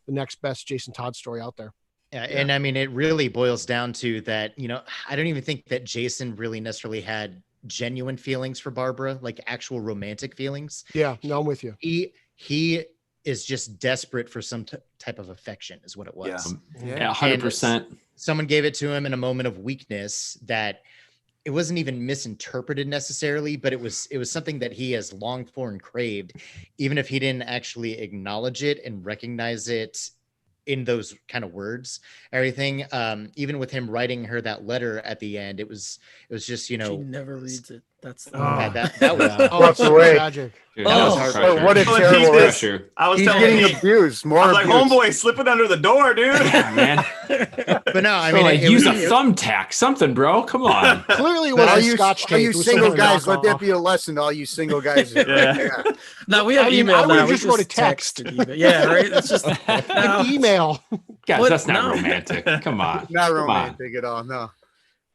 next best Jason Todd story out there. Yeah, and I mean, it really boils down to that. You know, I don't even think that Jason really necessarily had genuine feelings for Barbara, like actual romantic feelings. Yeah, no, I'm with you. He is just desperate for some type of affection, is what it was. Yeah, 100%. Someone gave it to him in a moment of weakness that it wasn't even misinterpreted necessarily, but it was something that he has longed for and craved, even if he didn't actually acknowledge it and recognize it in those kind of words, everything. Even with him writing her that letter at the end, it was just, you know, She never reads it. That's that was that's so tragic. Dude, that was pressure. What a terrible pressure. I was He's telling getting abused. More I was like, abuse. homeboy, slipping under the door, dude. Man. But no, I So, mean, like, it use was- a thumbtack, something, bro. Come on. Clearly, it But was are a you, Scotch are tape. you It was single some guys? Let that knockoff. be a lesson to all you single guys. Yeah. Now we have I mean, email I would've now. We just wrote a text. Yeah, right. It's just An email. Guys, What? that's not No. romantic. Come on. Not Come on. romantic at all. No.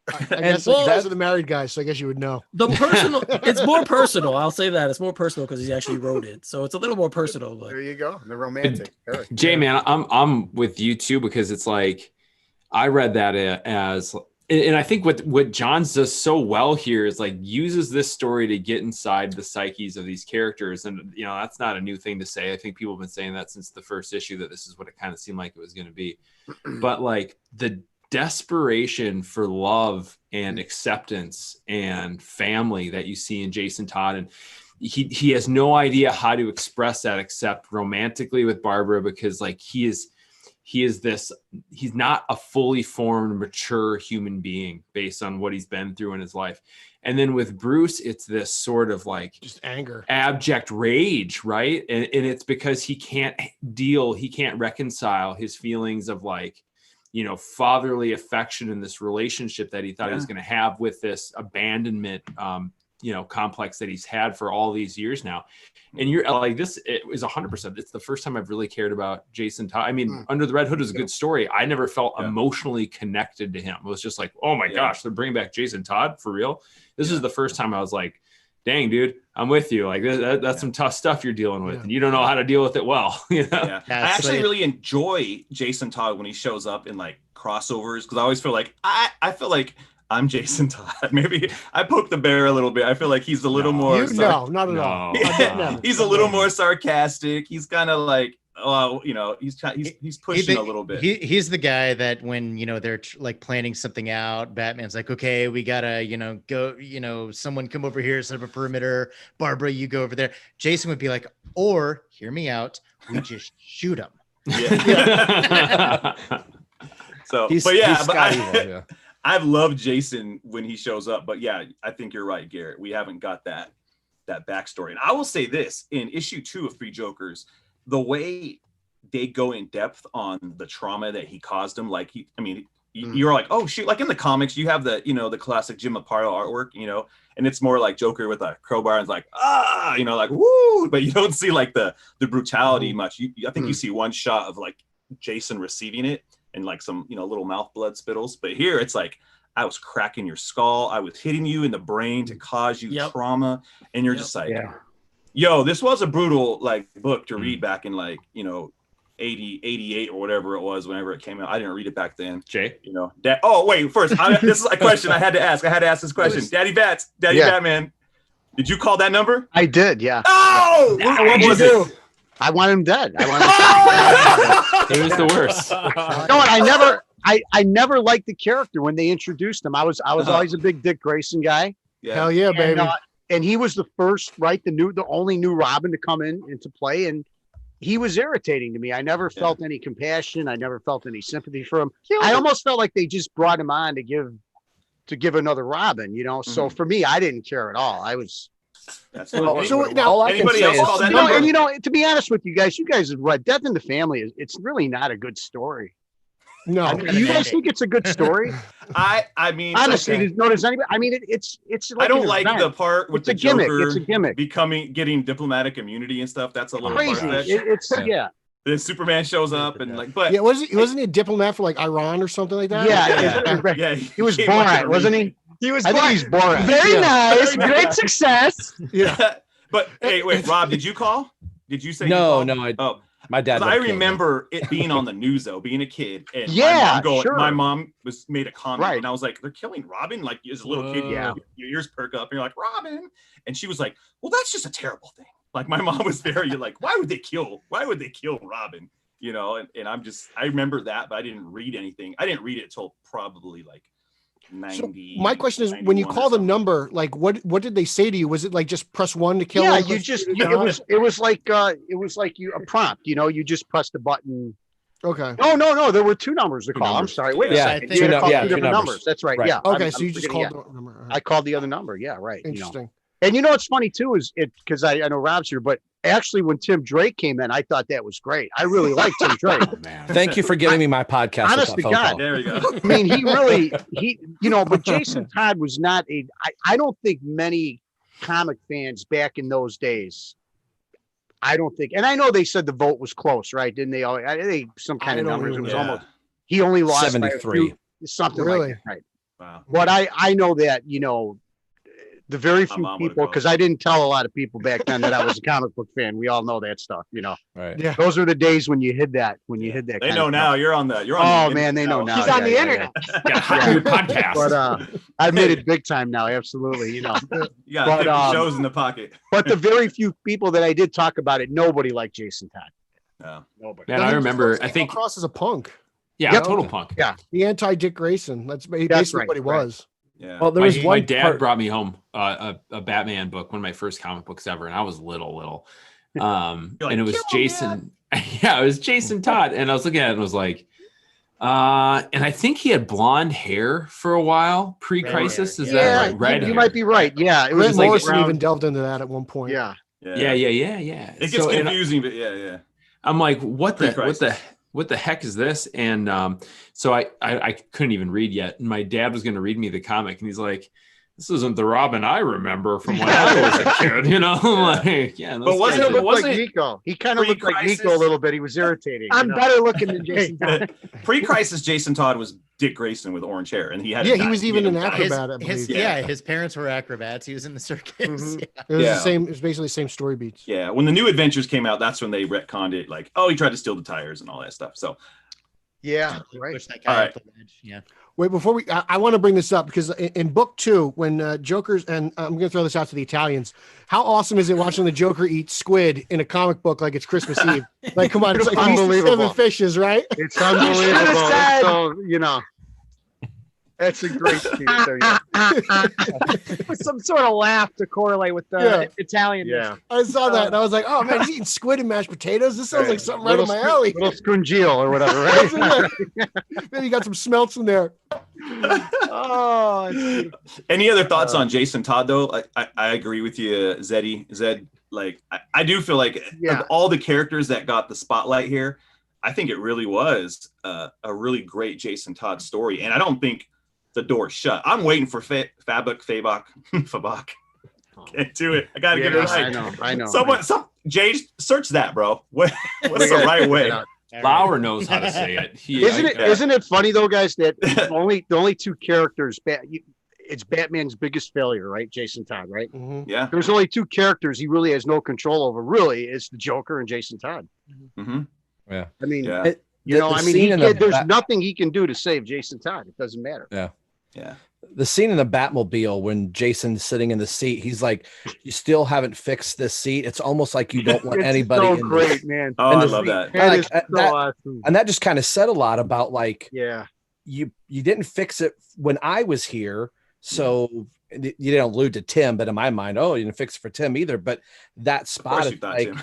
I guess you guys are the married guys, so I guess you would know. the personal. It's more personal. I'll say that it's more personal because he actually wrote it, so it's a little more personal. But There you go. The romantic. Eric. Jay, man, I'm with you too, because it's like I read that as, and I think what Johns does so well here is like uses this story to get inside the psyches of these characters, and you know that's not a new thing to say. I think people have been saying that since the first issue, that this is what it kind of seemed like it was going to be, but like the desperation for love and acceptance and family that you see in Jason Todd, and he has no idea how to express that except romantically with Barbara, because like he's not a fully formed, mature human being based on what he's been through in his life. And then with Bruce, it's this sort of like Just anger, abject rage, right? And it's because he can't reconcile his feelings of like, you know, fatherly affection in this relationship that he thought he was going to have with this abandonment, you know, complex that he's had for all these years now. And you're like, this it is 100%. It's the first time I've really cared about Jason Todd. I mean, Under the Red Hood is a good story. I never felt emotionally connected to him. It was just like, oh my gosh, they're bringing back Jason Todd for real. This is the first time I was like, dang, dude, I'm with you. Like that's some tough stuff you're dealing with, and you don't know how to deal with it well. You know? Yeah. I actually really enjoy Jason Todd when he shows up in like crossovers, because I always feel like I feel like I'm Jason Todd. Maybe I poke the bear a little bit. I feel like he's a little more. No, not at all. No. He's a little more sarcastic. He's kind of like, oh, you know, he's pushing a little bit. He's the guy that when, you know, they're like planning something out, Batman's like, okay, we gotta, you know, go, you know, someone come over here, set up a perimeter. Barbara, you go over there. Jason would be like, or hear me out, we just shoot him. Yeah. So, I've loved Jason when he shows up, but yeah, I think you're right, Garrett. We haven't got that backstory. And I will say this, in issue 2 of Three Jokers, the way they go in depth on the trauma that he caused him, like you're like, oh shoot, like in the comics, you have the, you know, the classic Jim Aparo artwork, you know, and it's more like Joker with a crowbar and it's like, you know, like woo, but you don't see like the brutality much. I think you see one shot of like Jason receiving it and like some, you know, little mouth blood spittles, but here it's like, I was cracking your skull, I was hitting you in the brain to cause you trauma, and you're just like, yo, this was a brutal like book to read back in like, you know, 88 or whatever it was, whenever it came out. I didn't read it back then. Jay, you know, oh wait, first, this is a question I had to ask. This question. Daddy Batman, did you call that number? I did, yeah. Oh, what was it? I want him dead. It was the worst. No, I never liked the character when they introduced him. I was always a big Dick Grayson guy. Yeah. Hell yeah, baby. And he was the first, right? The only new Robin to come into play, and he was irritating to me. I never felt any compassion. I never felt any sympathy for him. I almost felt like they just brought him on to give another Robin, you know. So for me, I didn't care at all. I was. That's anybody else call that number? And you know, to be honest with you guys have read Death in the Family. It's really not a good story. No, Do you guys think it's a good story? I mean, Honestly, okay. does anybody? I mean, it's. Like I don't an like event. the part with It's the a gimmick. Joker It's a gimmick. getting diplomatic immunity and stuff. That's a little Crazy. far-fetched. It's yeah. Then Superman shows up and like, but yeah, wasn't he a diplomat for like Iran or something like that? Yeah. He was came like Borat, a wasn't he? He was I think he's Borat. very Yeah. nice, great success. Yeah. But hey, wait, Rob, did you call? Did you say you No, called? no. Oh, My dad. 'cause I would kill me. remember it being on the news though, being a kid, and Yeah, my mom made a comment, Right. and I was like, "They're killing Robin!" Like as a little kid, Yeah. your ears perk up, and you're like, "Robin," and she was like, "Well, that's just a terrible thing." Like my mom was very like, "Why would they kill Robin?" You know, and I remember that, but I didn't read anything. I didn't read it until probably like 90. So my question is, when you 91 or call the something. number, like what did they say to you? Was it like just press 1 to kill? Yeah, him, you press just 2 to it not? was like you a prompt. You know, you just press the button. Okay. No. There were 2 numbers to Two call. I'm numbers. sorry. Wait a Yeah, second. I You think- gotta call yeah, two two different numbers. numbers. That's right. Right. Yeah. Okay, I'm so you just forgetting, called the number. I called the other number. Yeah, right. You know. Interesting. And you know what's funny too is it because I know Rob's here, but actually when Tim Drake came in, I thought that was great. I really liked Tim Drake. Oh, man. Thank you for giving me my podcast. Honest with that to phone God. call. There we go. I mean, but Jason Todd was not I don't think many comic fans back in those days. I don't think, and I know they said the vote was close, right? Didn't they? Some kind I of don't numbers. It was remember. almost he only lost by a 73. few, something Really? like that, right? Wow. But I know that the very My few mom would've people, called. because I didn't tell a lot of people back then that I was a comic book fan. We all know that stuff, Right. Yeah. Those were the days when you hid that. When you hid that. They kind know of now. stuff. You're on the. Oh man, they know now. He's on the Yeah. internet. Got a hot new podcast. But I made it big time now. Absolutely, You got But, 50 shows in the pocket. But the very few people that I did talk about it, nobody liked Jason Todd. No. Nobody. Man, I remember. I Came think. across as a punk, Yeah, Yep. total punk. Yeah. the anti Dick Grayson. That's That's basically right, what he right. was. Yeah. Well, there My, was my one dad part. brought me home a Batman book, one of my first comic books ever, and I was little. And like, it was "Kill him, Jason. Yeah, it was Jason Todd, and I was looking at it and was like, and I think he had blonde hair for a while pre-crisis. Is Yeah, that right? Red you hair. might be right. Yeah, it was Grant like Morrison around- even delved into that at one point. Yeah. Yeah. It gets So, and confusing, but yeah. I'm like, what Pre-crisis. the heck is this? And so I couldn't even read yet. And my dad was going to read me the comic, and he's like, "This isn't the Robin I remember from when I was a kid." You know, I'm like, yeah. But those wasn't guys it- are- Looked like wasn't- Nico. He kind of looked like pre-crisis? Nico a little bit. He was irritating. I'm better looking than Jason Todd. Pre-crisis, Jason Todd was Dick Grayson with orange hair, and he had. Yeah, he was even an actor. acrobat, I believe. His parents were acrobats. He was in the circus. Mhm. Yeah. It was Yeah. the same. It was basically the same story beats. Yeah, when the New Adventures came out, that's when they retconned it. Like, oh, he tried to steal the tires and all that stuff. So Yeah, right. Push that guy All off the ledge. Yeah. Wait, before I want to bring this up because in book 2, when Joker's, and I'm going to throw this out to the Italians, how awesome is it watching the Joker eat squid in a comic book like it's Christmas Eve? Like, come on, it's like Unbelievable. 7 fishes, right? It's unbelievable. said- So, that's a great speech there. Yeah. With some sort of laugh to correlate with the Yeah. Italian. Yeah. I saw that and I was like, oh man, he's eating squid and mashed potatoes. This sounds like something right up my alley. Little scungio or whatever, right? Maybe you got some smelts in there. Oh, it's any other thoughts on Jason Todd though? I agree with you, Zed. Like I do feel like Yeah. of all the characters that got the spotlight here, I think it really was a really great Jason Todd story, and I don't think the door's shut. I'm waiting for Fabak. Can't do it. I gotta get it right. I know. Jay, search that, bro. What's the right way? Lauer knows how to say it. Isn't it funny though, guys, that the only 2 characters it's Batman's biggest failure, right? Jason Todd, right? Mm-hmm. Yeah. There's only 2 characters he really has no control over. Really, it's the Joker and Jason Todd. Mm-hmm. Yeah. I mean, Yeah. there's nothing he can do to save Jason Todd. It doesn't matter. Yeah. The scene in the Batmobile when Jason's sitting in the seat, he's like, "You still haven't fixed this seat." It's almost like you don't want It's anybody. so in great, this. man. Oh, And I the- love that. That is Like, so that- awesome. And that just kind of said a lot about like Yeah. you didn't fix it when I was here, so you didn't allude to Tim, but in my mind, oh, you didn't fix it for Tim either. But that Of spot, course is you thought, like,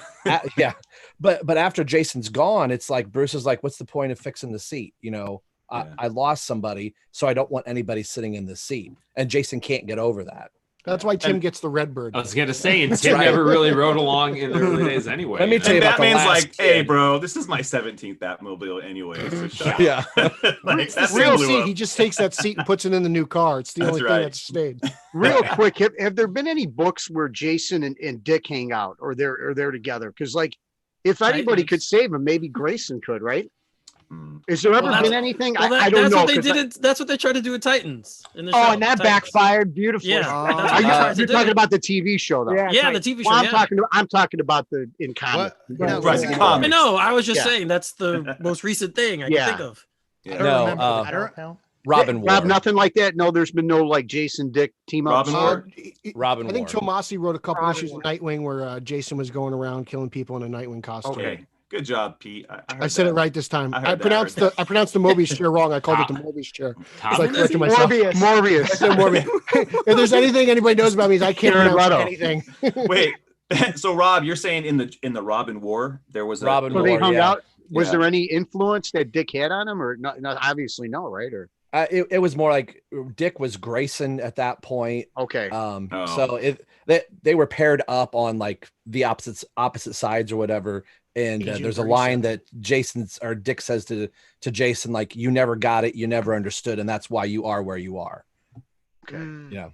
Tim. yeah, but after Jason's gone, it's like Bruce is like, what's the point of fixing the seat? You know, Yeah. I lost somebody, so I don't want anybody sitting in the seat, and Jason can't get over that. That's why Tim gets the Redbird. I was gonna say, and Tim right. never really rode along in the early days anyway. Let me tell you And about the Batman's last like, hey, kid. bro, this is my 17th Batmobile anyway. So shut Yeah. up. Like, It's the that thing real blew seat. up. He just takes that seat and puts it in the new car. It's the That's only right. thing that's stayed. Real quick, have there been any books where Jason and Dick hang out or they're together? Because like, if anybody Titans. could save him, maybe Grayson could, right? Hmm. Has there ever Well, been anything? Well, I don't that's know. what they 'cause did. That's what they tried to do with Titans in the show. oh, and that Titans. backfired beautifully. Yeah, Oh. that's Are what you, they tried to you're do. talking about the TV show, though? Yeah, the TV show. Well, yeah. I'm talking about the in comic. What? You know, Right, like- in comics. I know. I was just Yeah. saying that's the most recent thing I Yeah. can think of. Yeah. I don't No, remember. I don't. Count? Robin War. Rob, nothing like that. No, there's been no like Jason Dick team up. Robin War? Robin I think War. Tomasi wrote a couple Robin issues War. of Nightwing where Jason was going around killing people in a Nightwing costume. Okay. Good job, Pete. I said it right this time. I heard I that, pronounced I heard the Mobius chair wrong. I called it the Mobius chair. Tom, So I corrected myself. Morbius. I said Morbius. If there's anything anybody knows about me, is I can't Jared pronounce Leto. anything. Wait. So Rob, you're saying in the Robin War there was a Robin So they War, hung yeah. out. Was Yeah. there any influence that Dick had on him, or not? Obviously, no, right? Or It was more like Dick was Grayson at that point. okay, Oh. So they were paired up on like the opposite sides or whatever. And Agent there's a Grayson. line that Dick says to Jason, like, you never got it, you never understood, and that's why you are where you are. okay, Yeah. man.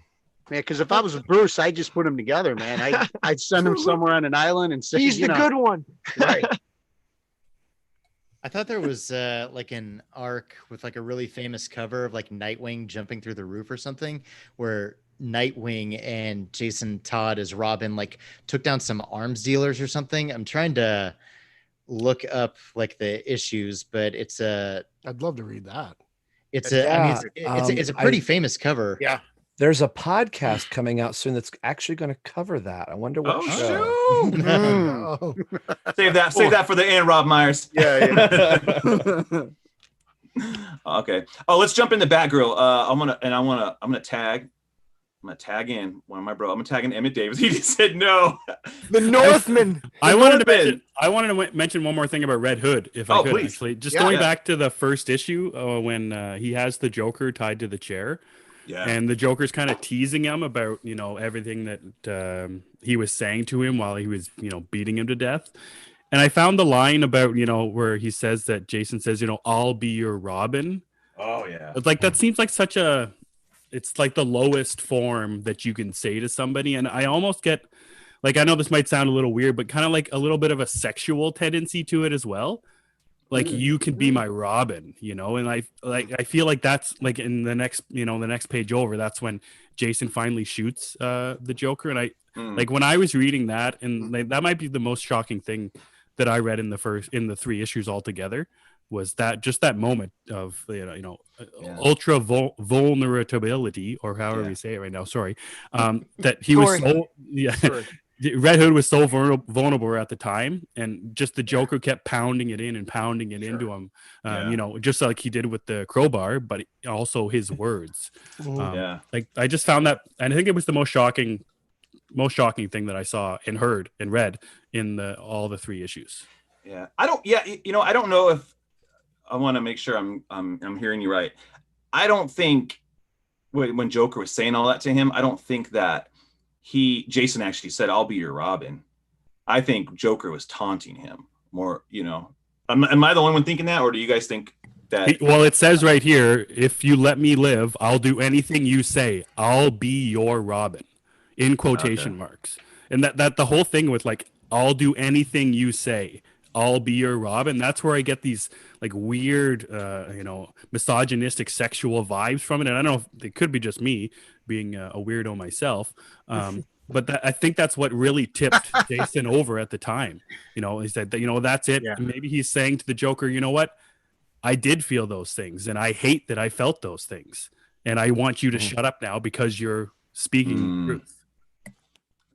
Because if I was Bruce, I'd just put him together, man. I'd send him somewhere on an island and say, He's the good one. right? I thought there was like an arc with like a really famous cover of like Nightwing jumping through the roof or something, where Nightwing and Jason Todd as Robin like took down some arms dealers or something. I'm trying to look up like the issues, but it's a I'd love to read that. I mean, it's a pretty famous cover. Yeah. There's a podcast coming out soon that's actually going to cover that. I wonder what Oh, show. shoot. Oh. Save that for the end, Rob Myers. Yeah, Okay. Oh, let's jump into Batgirl. I'm gonna tag in one of my bro. I'm gonna tag in Emmett Davis. He just said no. The Northman. I wanted to mention one more thing about Red Hood, if I Oh, could. please. Actually, just Yeah. going Yeah. back to the first issue when he has the Joker tied to the chair, Yeah. and the Joker's kind of teasing him about everything that he was saying to him while he was beating him to death. And I found the line about where he says that Jason says I'll be your Robin. Oh yeah. It's like that seems like it's like the lowest form that you can say to somebody. And I almost get like, I know this might sound a little weird, but kind of like a little bit of a sexual tendency to it as well. Like you can be my Robin, and I feel like that's like in the next, the next page over, that's when Jason finally shoots the Joker. And like when I was reading that, and that might be the most shocking thing that I read in the 3 issues altogether, was that just that moment of ultra vulnerability, or however you say it right now. Sorry, that he was so Red Hood was so vulnerable at the time, and just the Joker kept pounding it in and pounding it into him, just like he did with the crowbar, but also his words. Like I just found that, and I think it was the most shocking thing that I saw and heard and read in all the 3 issues. Yeah, I don't know if I want to make sure I'm hearing you right. I don't think when Joker was saying all that to him, I don't think that Jason actually said, "I'll be your Robin." I think Joker was taunting him more. Am I the only one thinking that, or do you guys think that? Well, it says right here, "If you let me live, I'll do anything you say. I'll be your Robin," in quotation marks. And that the whole thing with like, "I'll do anything you say. I'll be your Robin." That's where I get these like weird, misogynistic sexual vibes from it. And I don't know if it could be just me being a weirdo myself. But I think that's what really tipped Jason over at the time. He said that, that's it. Yeah. And maybe he's saying to the Joker, you know what? I did feel those things, and I hate that I felt those things. And I want you to shut up now because you're speaking the truth.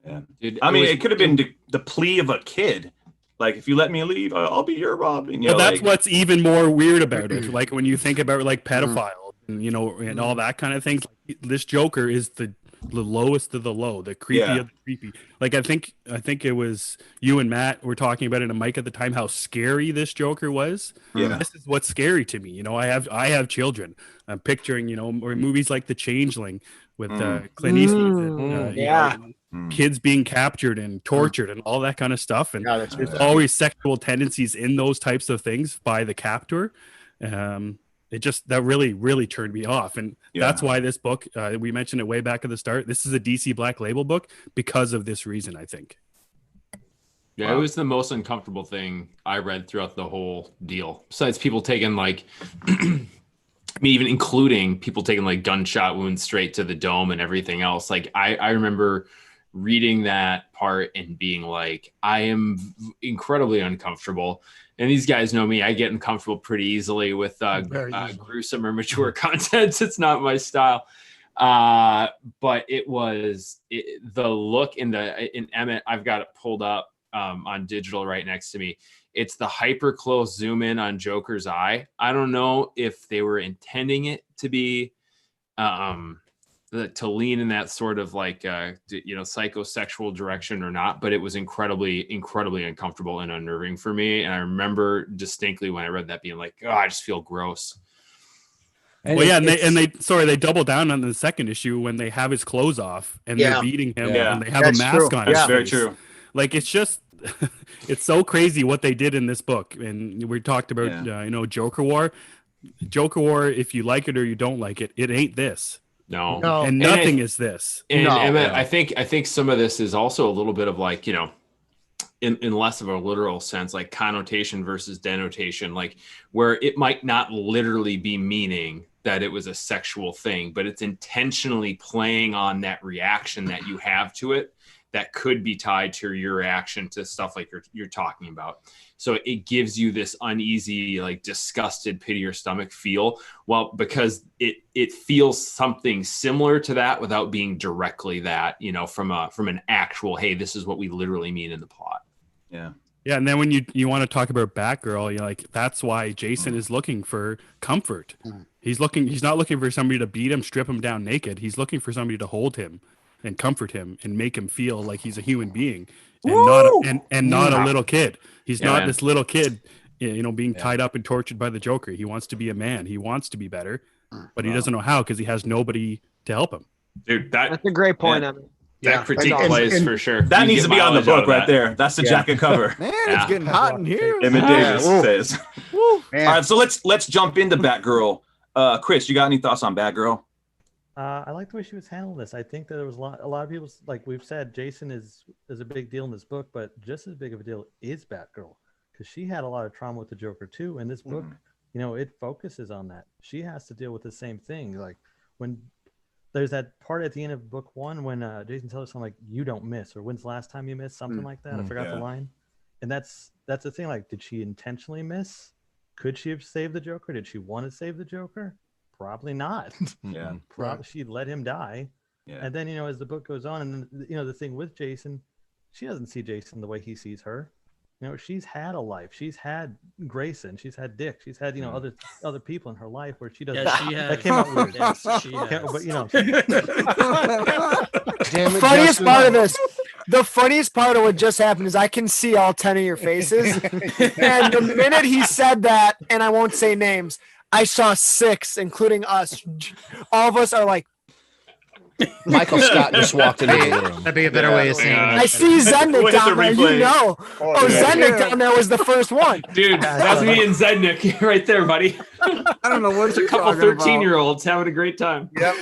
Yeah. Dude, I mean, it could have been the plea of a kid. Like, if you let me leave, I'll be your Robin. But that's what's even more weird about it. Like when you think about like pedophiles, and, and all that kind of thing. This Joker is the lowest of the low, the creepy of the creepy. Like I think it was you and Matt were talking about it in a mic at the time how scary this Joker was. Yeah. This is what's scary to me. I have children. I'm picturing, or movies like The Changeling, with Clint Eastwood. Yeah. Kids being captured and tortured and all that kind of stuff. And Yeah, that's there's good. always sexual tendencies in those types of things by the captor. It just, that really turned me off. And that's why this book, we mentioned it way back at the start. This is a DC Black Label book because of this reason, I think. Yeah, it was the most uncomfortable thing I read throughout the whole deal. Besides people taking like, I mean, even including people taking like gunshot wounds straight to the dome and everything else. Like I remember reading that part and being like, I am incredibly uncomfortable. And these guys know me. I get uncomfortable pretty easily with gruesome or mature content. It's not my style. But it was the look in Emmett. I've got it pulled up on digital right next to me. It's the hyper close zoom in on Joker's eye. I don't know if they were intending it to be to lean in that sort of like psychosexual direction or not, but it was incredibly uncomfortable and unnerving for me. And I remember distinctly when I read that being like, oh, I just feel gross. And well, yeah, and they double down on the second issue when they have his clothes off and they're beating him and they have a mask on. That's his very face. true. Like, it's just, it's so crazy what they did in this book. And we talked about, Joker War. Joker War, if you like it or you don't like it, it ain't this. No. And nothing is this. And I think some of this is also a little bit of like, in less of a literal sense, like connotation versus denotation, like where it might not literally be meaning that it was a sexual thing, but it's intentionally playing on that reaction that you have to it that could be tied to your reaction to stuff like you're talking about. So it gives you this uneasy, like disgusted, pit of your stomach feel. Well, because it feels something similar to that without being directly that, from an actual, hey, this is what we literally mean in the plot. Yeah. Yeah, and then when you want to talk about Batgirl, you're like, that's why Jason is looking for comfort. He's not looking for somebody to beat him, strip him down naked. He's looking for somebody to hold him and comfort him and make him feel like he's a human being and not a little kid. He's not this little kid, being tied up and tortured by the Joker. He wants to be a man. He wants to be better, but he doesn't know how because he has nobody to help him. Dude, that's a great point, Evan. That critique plays for sure. That needs to be on the book right there. That's the jacket cover. Man, it's getting hot in here. Emmett Davis says. All right, so let's jump into Batgirl. Chris, you got any thoughts on Batgirl? I like the way she was handling this. I think that there was a lot of people, like we've said, Jason is a big deal in this book, but just as big of a deal is Batgirl because she had a lot of trauma with the Joker too. And this book, it focuses on that. She has to deal with the same thing. Like when there's that part at the end of book one when Jason tells her something like, "You don't miss," or "When's the last time you missed?" Something like that. I forgot the line. And that's the thing. Like, did she intentionally miss? Could she have saved the Joker? Did she want to save the Joker? Probably not. Yeah. Probably she let him die. Yeah. And then, as the book goes on, and then, the thing with Jason, she doesn't see Jason the way he sees her. She's had a life. She's had Grayson. She's had Dick. She's had, other people in her life where she doesn't. Yeah, she has. That came out weird. Yes, she has. But, Damn it, funniest Justin. part of this, the funniest part of what just happened is I can see all 10 of your faces. And the minute he said that, and I won't say names, I saw 6, including us. All of us are like, Michael Scott just walked into the room. That'd be a better way of saying it. I see Zednik down there. Zednik down there was the first one. Dude, that's me and Zednik right there, buddy. I don't know what you're a couple talking 13-year-olds having a great time. Yep.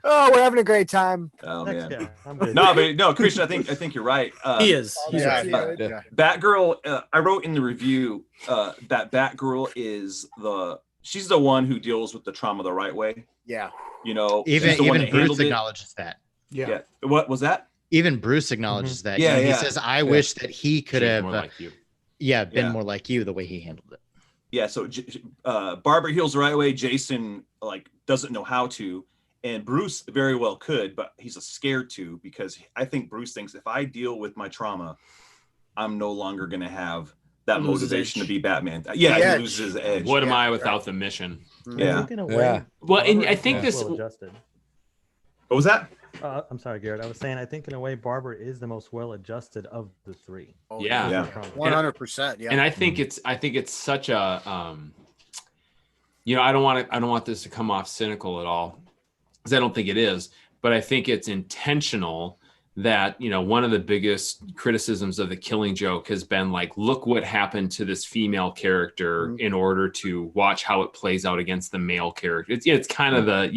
Oh, we're having a great time. Oh man. Yeah, I'm good. No, Christian, I think you're right. He is. He's right. Batgirl. I wrote in the review that Batgirl is she's the one who deals with the trauma the right way. Yeah. Even Bruce acknowledges that. Yeah. What was that? Even Bruce acknowledges that. Yeah, He says, "I wish that he could have more like you." Been more like you the way he handled it." Yeah. So Barbara heals the right way. Jason doesn't know how to. And Bruce very well could, but he's scared to because I think Bruce thinks if I deal with my trauma, I'm no longer going to have that motivation to be Batman. Yeah, he loses his edge. What am I without the mission? Yeah. Well, and I think this. Well-adjusted. What was that? I'm sorry, Garrett. I was saying I think in a way Barbara is the most well-adjusted of the three. Oh, yeah. 100%. Yeah. And I think it's such a I don't want this to come off cynical at all, because I don't think it is, but I think it's intentional that, one of the biggest criticisms of the Killing Joke has been like, look what happened to this female character in order to watch how it plays out against the male character. It's kind of the,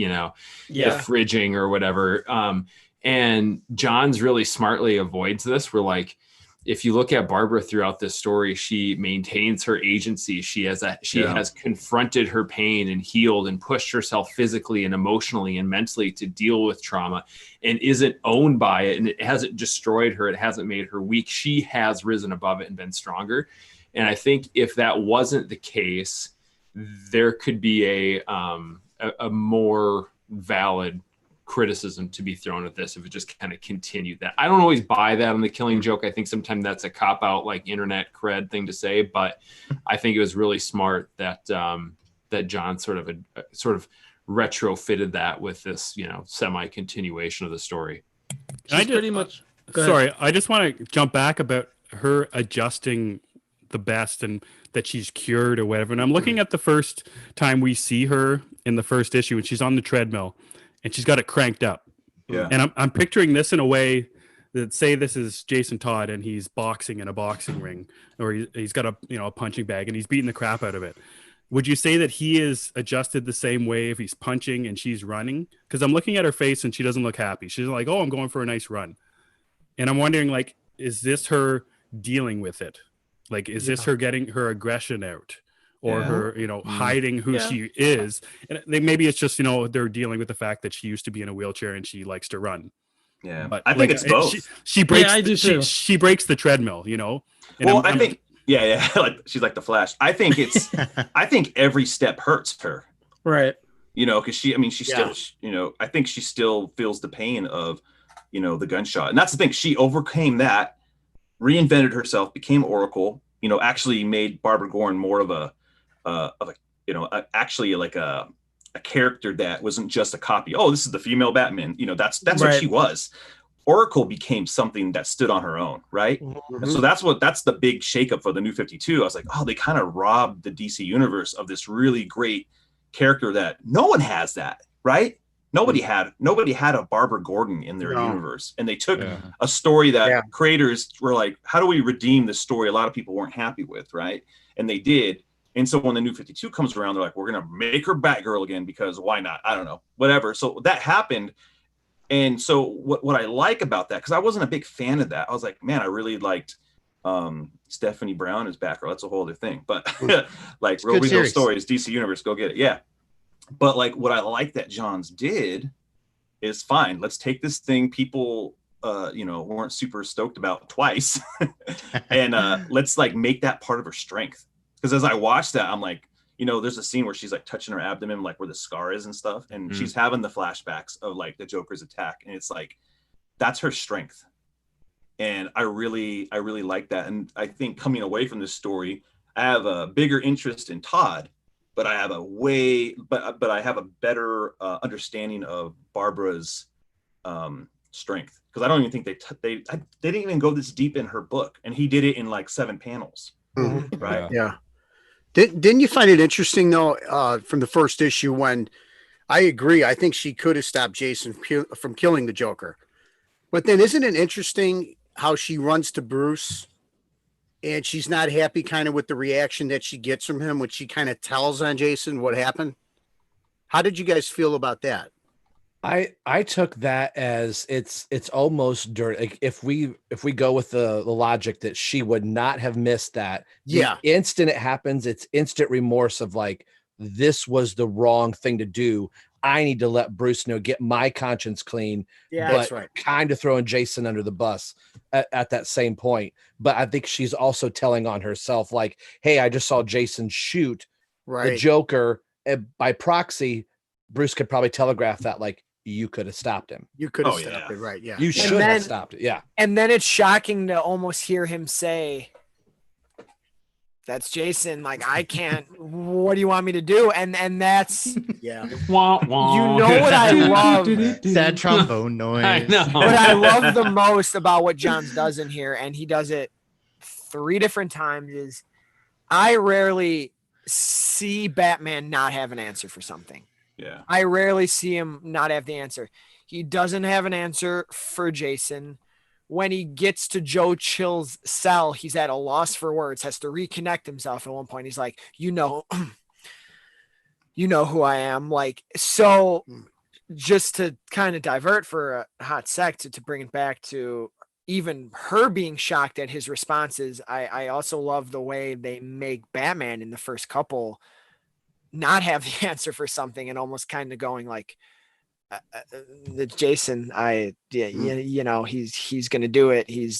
the fridging or whatever. And John's really smartly avoids this. We're like, if you look at Barbara throughout this story, she maintains her agency. She has confronted her pain and healed and pushed herself physically and emotionally and mentally to deal with trauma, and isn't owned by it. And it hasn't destroyed her. It hasn't made her weak. She has risen above it and been stronger. And I think if that wasn't the case, there could be a more valid criticism to be thrown at this if it just kind of continued that. I don't always buy that on the Killing Joke. I think sometimes that's a cop out, like internet cred thing to say, but I think it was really smart that that John sort of retrofitted that with this, semi continuation of the story. I pretty much. Sorry, I just want to jump back about her adjusting the best and that she's cured or whatever. And I'm looking at the first time we see her in the first issue, and she's on the treadmill. And she's got it cranked up. Yeah. And I'm picturing this in a way that, say this is Jason Todd and he's boxing in a boxing ring, or he's got a punching bag and he's beating the crap out of it. Would you say that he is adjusted the same way if he's punching and she's running? Because I'm looking at her face and she doesn't look happy. She's like, oh, I'm going for a nice run. And I'm wondering, like, is this her dealing with it? Like, is this her getting her aggression out? Or her, hiding who she is. And maybe it's just, they're dealing with the fact that she used to be in a wheelchair and she likes to run. Yeah, but I think it's both. She breaks. I do too. She breaks the treadmill, And I think, like she's like the Flash. I think it's, I think every step hurts her, right? Because she still, I think she still feels the pain of, the gunshot, and that's the thing. She overcame that, reinvented herself, became Oracle. Actually made Barbara Gordon more of a actually like a character that wasn't just a copy. Oh, this is the female Batman. That's right. What she was. Oracle became something that stood on her own, right? Mm-hmm. And so that's the big shakeup for the New 52. I was like, oh, they kind of robbed the DC universe of this really great character that no one has that, right? Nobody had a Barbara Gordon in their universe, and they took a story that creators were like, how do we redeem this story? A lot of people weren't happy with, right? And they did. And so when the New 52 comes around, they're like, we're going to make her Batgirl again, because why not? I don't know, whatever. So that happened. And so what I like about that, because I wasn't a big fan of that. I was like, man, I really liked Stephanie Brown as Batgirl. That's a whole other thing. But like real original stories, DC Universe, go get it. Yeah. But like what I like that Johns did is fine. Let's take this thing people weren't super stoked about twice. And let's like make that part of her strength. Because as I watched that, I'm like, there's a scene where she's like touching her abdomen, like where the scar is and stuff. And she's having the flashbacks of like the Joker's attack. And it's like, that's her strength. And I really like that. And I think coming away from this story, I have a bigger interest in Todd, but I have but I have a better understanding of Barbara's strength. Because I don't even think they didn't even go this deep in her book. And he did it in like 7 panels. Mm-hmm. Right. Yeah. Didn't you find it interesting though, from the first issue, when I agree, I think she could have stopped Jason from killing the Joker, but then isn't it interesting how she runs to Bruce and she's not happy kind of with the reaction that she gets from him when she kind of tells on Jason what happened? How did you guys feel about that? I took that as it's almost dirty. Like if we go with the logic that she would not have missed that, the instant it happens, it's instant remorse of like, this was the wrong thing to do. I need to let Bruce know, get my conscience clean. Yeah, but that's right. Kind of throwing Jason under the bus at that same point. But I think she's also telling on herself, like, hey, I just saw Jason shoot the Joker. And by proxy, Bruce could probably telegraph that, like, you could have stopped him. You could have stopped it, right? Yeah. You should have stopped it. Yeah. And then it's shocking to almost hear him say, that's Jason. Like, I can't, what do you want me to do? And that's, Wah, wah. You know what I love? Sad trombone noise. I know. What I love the most about what Johns does in here, and he does it 3 different times, is I rarely see Batman not have an answer for something. Yeah. I rarely see him not have the answer. He doesn't have an answer for Jason. When he gets to Joe Chill's cell, he's at a loss for words, has to reconnect himself. At one point, he's like, you know who I am. Like, so just to kind of divert for a hot sec to bring it back to even her being shocked at his responses. I also love the way they make Batman in the first couple not have the answer for something and almost kind of going like, Jason, you know, he's going to do it. He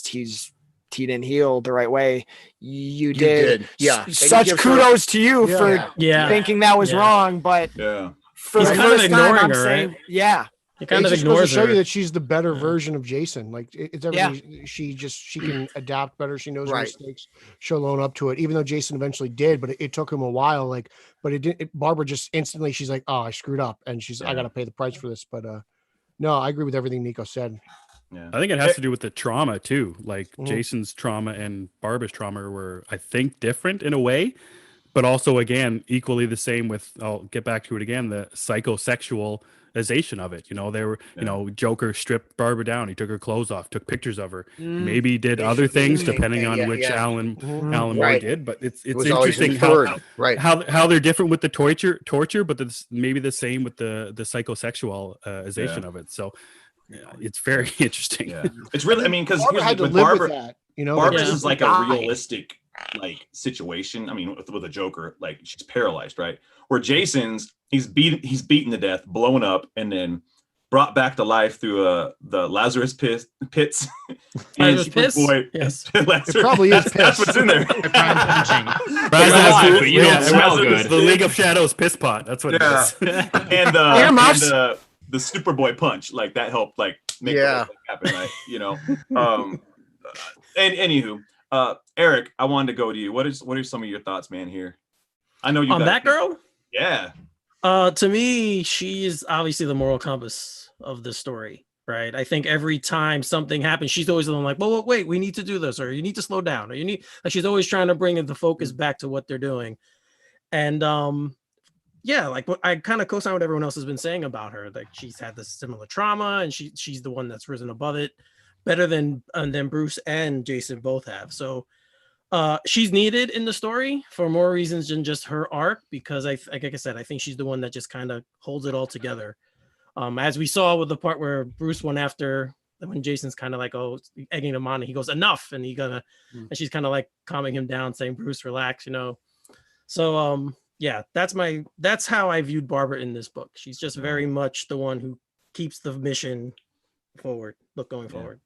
didn't heal the right way. You did. Yeah. Such kudos to you for thinking that was wrong. But for he's the kind of first time, ignoring I'm her, saying, right? yeah. He kind it of just goes ignores to show her. you that she's the better version of Jason. Like it's everything. She can adapt better. She knows her mistakes. She'll own up to it, even though Jason eventually did. But it took him a while. Like, but it didn't. Barbara just instantly, she's like, "Oh, I screwed up," and I got to pay the price for this. But no, I agree with everything Nico said. Yeah. I think it has to do with the trauma too. Like Jason's trauma and Barbara's trauma were, I think, different in a way, but also again equally the same with. I'll get back to it again. The psychosexualization of it. You know, they were. You know, Joker stripped Barbara down. He took her clothes off, took pictures of her. Maybe did other things depending on which Alan Moore did. But it's interesting how they're different with the torture, but maybe the same with the psychosexualization of it. So. Yeah, it's very interesting. Yeah. It's really, I mean, because Barbara had to live with that, you know. Barbara's is like a realistic like situation. I mean, with a Joker, like she's paralyzed, right? Where Jason's he's beaten to death, blown up, and then brought back to life through the Lazarus pits. Lazarus pits? Yes. It probably is piss. That's what's in there. But you don't smell good. The League of Shadows piss pot. That's what it is. And the Superboy punch, like that helped like make the happen, right? You know. And anywho, Eric, I wanted to go to you. What are some of your thoughts, man, here? I know you on Batgirl? Yeah. To me, she's obviously the moral compass of the story, right? I think every time something happens, she's always like, well, wait, we need to do this, or you need to slow down, or you need, like, she's always trying to bring the focus back to what they're doing. And yeah, like what I kind of co-sign what everyone else has been saying about her. Like she's had this similar trauma, and she's the one that's risen above it better than Bruce and Jason both have. So she's needed in the story for more reasons than just her arc, because like I said, I think she's the one that just kind of holds it all together. As we saw with the part where Bruce went after when Jason's kind of like, oh, egging him on, and he goes, enough, and and she's kind of like calming him down, saying, Bruce, relax, you know. So yeah, that's how I viewed Barbara in this book. She's just very much the one who keeps the mission forward, going forward.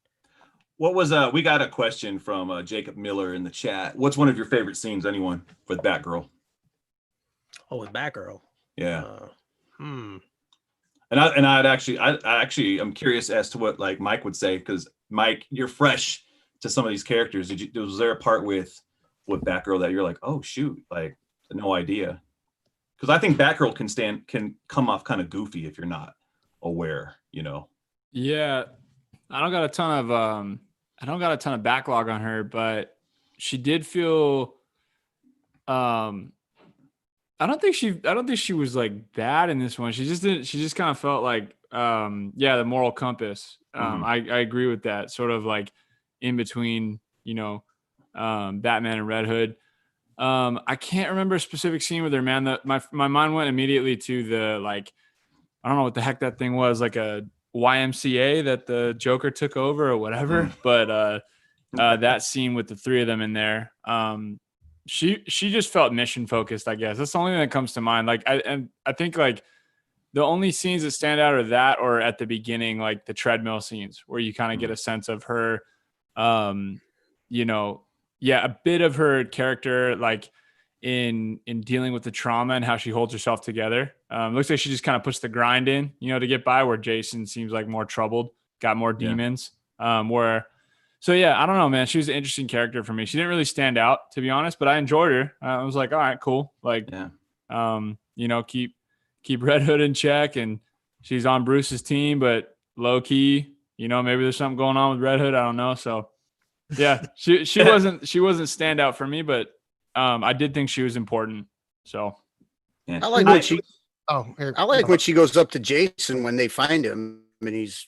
What was we got a question from Jacob Miller in the chat. What's one of your favorite scenes, anyone, with Batgirl? Oh, with Batgirl. Yeah. And I'm curious as to what like Mike would say, because Mike, you're fresh to some of these characters. Was there a part with Batgirl that you're like, oh shoot, like no idea? Because I think Batgirl can come off kind of goofy if you're not aware, you know. Yeah, I don't got a ton of backlog on her, but she did feel. I don't think she was like bad in this one. She just kind of felt like the moral compass. I agree with that. Sort of like in between, you know, Batman and Red Hood. I can't remember a specific scene with her, man. That my mind went immediately to the, like, I don't know what the heck that thing was, like a YMCA that the Joker took over or whatever. But that scene with the three of them in there, she just felt mission focused, I guess. That's the only thing that comes to mind. Like, I think like the only scenes that stand out are that, or at the beginning, like the treadmill scenes where you kind of get a sense of her, you know, a bit of her character, like in dealing with the trauma and how she holds herself together. Looks like she just kind of puts the grind in, you know, to get by, where Jason seems like more troubled, got more demons. So yeah, I don't know, man. She was an interesting character for me. She didn't really stand out, to be honest, but I enjoyed her. I was like, all right, cool. Like, you know, keep Red Hood in check, and she's on Bruce's team, but low key, you know, maybe there's something going on with Red Hood. I don't know. So yeah, she wasn't standout for me, but I did think she was important. So I like what she Oh, I like when she goes up to Jason when they find him and he's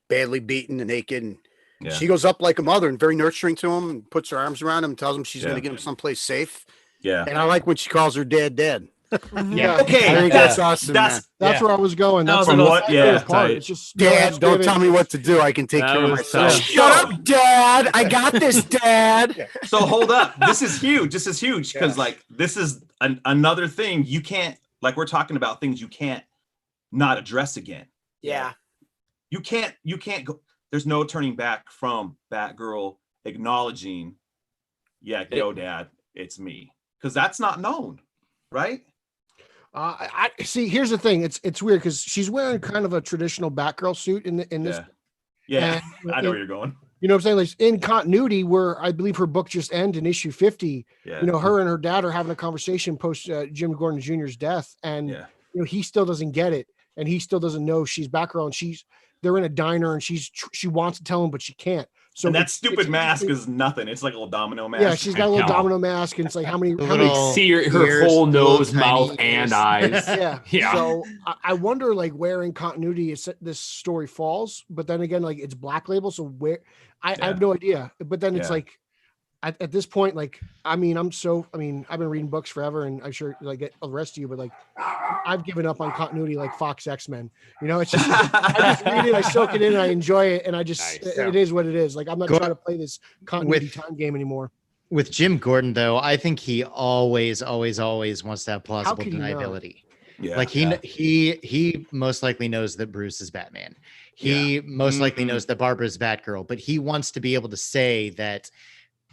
badly beaten and naked, and Yeah. she goes up like a mother and very nurturing to him and puts her arms around him and tells him she's Yeah. going to get him someplace safe. Yeah. And I like when she calls her dad. Yeah. Okay. I think that's awesome. That's That's where I was going. That That's was from the what? most Yeah. favorite part. Tight. It's just Dad, don't tell me what to do. I can take That care of was myself. so- Shut up, Dad. I got this, Dad. So hold up. This is huge. This is huge because like this is another thing you can't, like, we're talking about things you can't not address again. Yeah. You can't go. There's no turning back from Batgirl acknowledging, yo, Dad, it's me, because that's not known, right? I see. Here's the thing. It's weird because she's wearing kind of a traditional Batgirl suit in this. Yeah. And I know where you're going. You know what I'm saying? Like in continuity, where I believe her book just ended in issue 50. Yeah. You know, her and her dad are having a conversation post Jim Gordon Jr.'s death, and Yeah. you know he still doesn't get it, and he still doesn't know she's Batgirl, and they're in a diner, and she wants to tell him, but she can't. So And that it's stupid mask interesting. is nothing. It's like a little domino mask. Yeah, she's got a little know. domino mask, and it's like how many Little See her ears, whole little nose, tiny mouth, ears. and eyes. yeah. Yeah. So I wonder like where in continuity this story falls, but then again, like it's Black Label, so where I have no idea. But then it's Yeah. like at this point, like I've been reading books forever, and I'm sure like the rest of you, but like I've given up on continuity like Fox X-Men. You know, it's just I just read it, I soak it in, and I enjoy it, and I just Nice. it is what it is. Like I'm not Go- trying to play this continuity time game anymore. With Jim Gordon, though, I think he always wants to have plausible could he not? deniability. Yeah. Like he most likely knows that Bruce is Batman. He most likely knows that Barbara's Batgirl, but he wants to be able to say that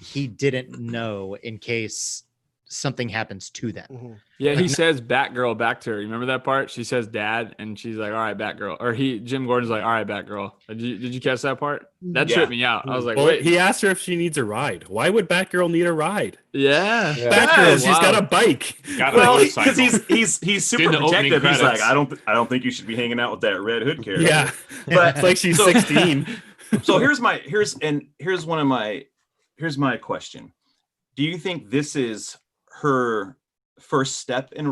he didn't know in case something happens to them. Mm-hmm. Yeah, he says Batgirl back to her. You remember that part? She says Dad, and she's like, all right, Batgirl. Or Jim Gordon's like, all right, Batgirl. Did you catch that part? That Yeah. tripped me out. I was like, Well, wait. he asked her if she needs a ride. Why would Batgirl need a ride? Yeah. Batgirl, she's got a bike. Got a Well, motorcycle. because he's super in the opening protective. He's like, credits. I don't think you should be hanging out with that Red Hood character. Yeah, But it's like she's so- 16. So here's my question. Do you think this is her first step in a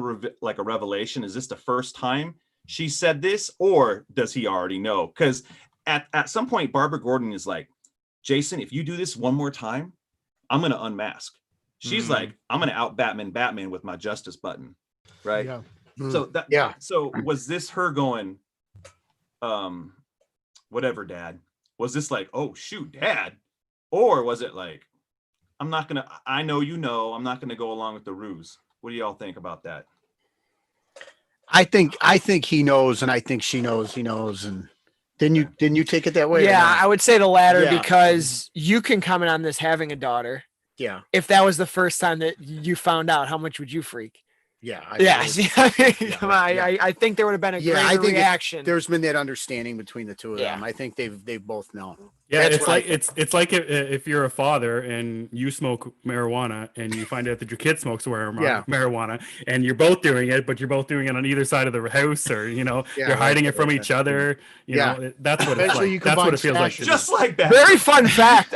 revelation? Is this the first time she said this, or does he already know? Because at some point, Barbara Gordon is like, Jason, if you do this one more time, I'm gonna unmask. She's like, I'm gonna out Batman with my justice button, right? Yeah. So was this her going, whatever, Dad? Was this like, oh shoot, Dad? Or was it like, I know you know, I'm not gonna go along with the ruse? What do y'all think about that? I think he knows, and I think she knows he knows. And didn't you take it that way? or Yeah, not? I would say the latter Yeah. because you can comment on this having a daughter. Yeah. If that was the first time that you found out, how much would you freak? Yeah. Yeah, would. see, I think there would have been a Yeah, greater I think reaction. there's been that understanding between the two of Yeah. them. I think they've both known. Yeah, That's it's what I like think. it's like if you're a father and you smoke marijuana and you find out that your kid smokes marijuana and you're both doing it, but you're both doing it on either side of the house, or Yeah, you're hiding it from right. each other. You Yeah. know, that's what it's Eventually you like. That's what it feels like. combine to me. Just like that. Very fun fact.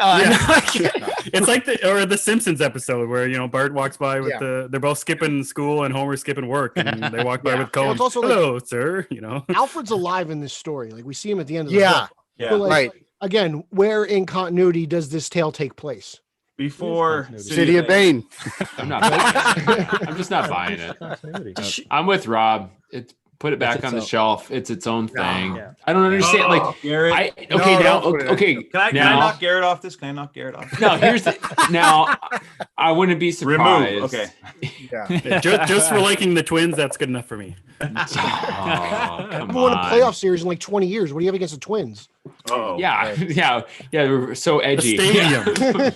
It's like the Simpsons episode where Bart walks by with they're both skipping school and Homer's skipping work, and they walk by with Well, cones. it's also like- Hello, sir. Alfred's alive in this story. Like we see him at the end of the Yeah. book. Yeah. So, like, Right. Again, where in continuity does this tale take place? Before City of Bane. I'm not buying it. I'm just not buying it. Continuity. I'm with Rob. Put it back It's on the its shelf. It's its own thing. Yeah. I don't understand. Like, Garrett, Can I don't put it can I now, knock Garrett off this? Can I knock Garrett off? No, now I wouldn't be surprised. Remove. Okay. Yeah. just for liking the twins, that's good enough for me. Oh, I come haven't won a on. playoff series in like 20 years. What do you have against the Twins? Oh. Yeah. We're so A edgy. stadium.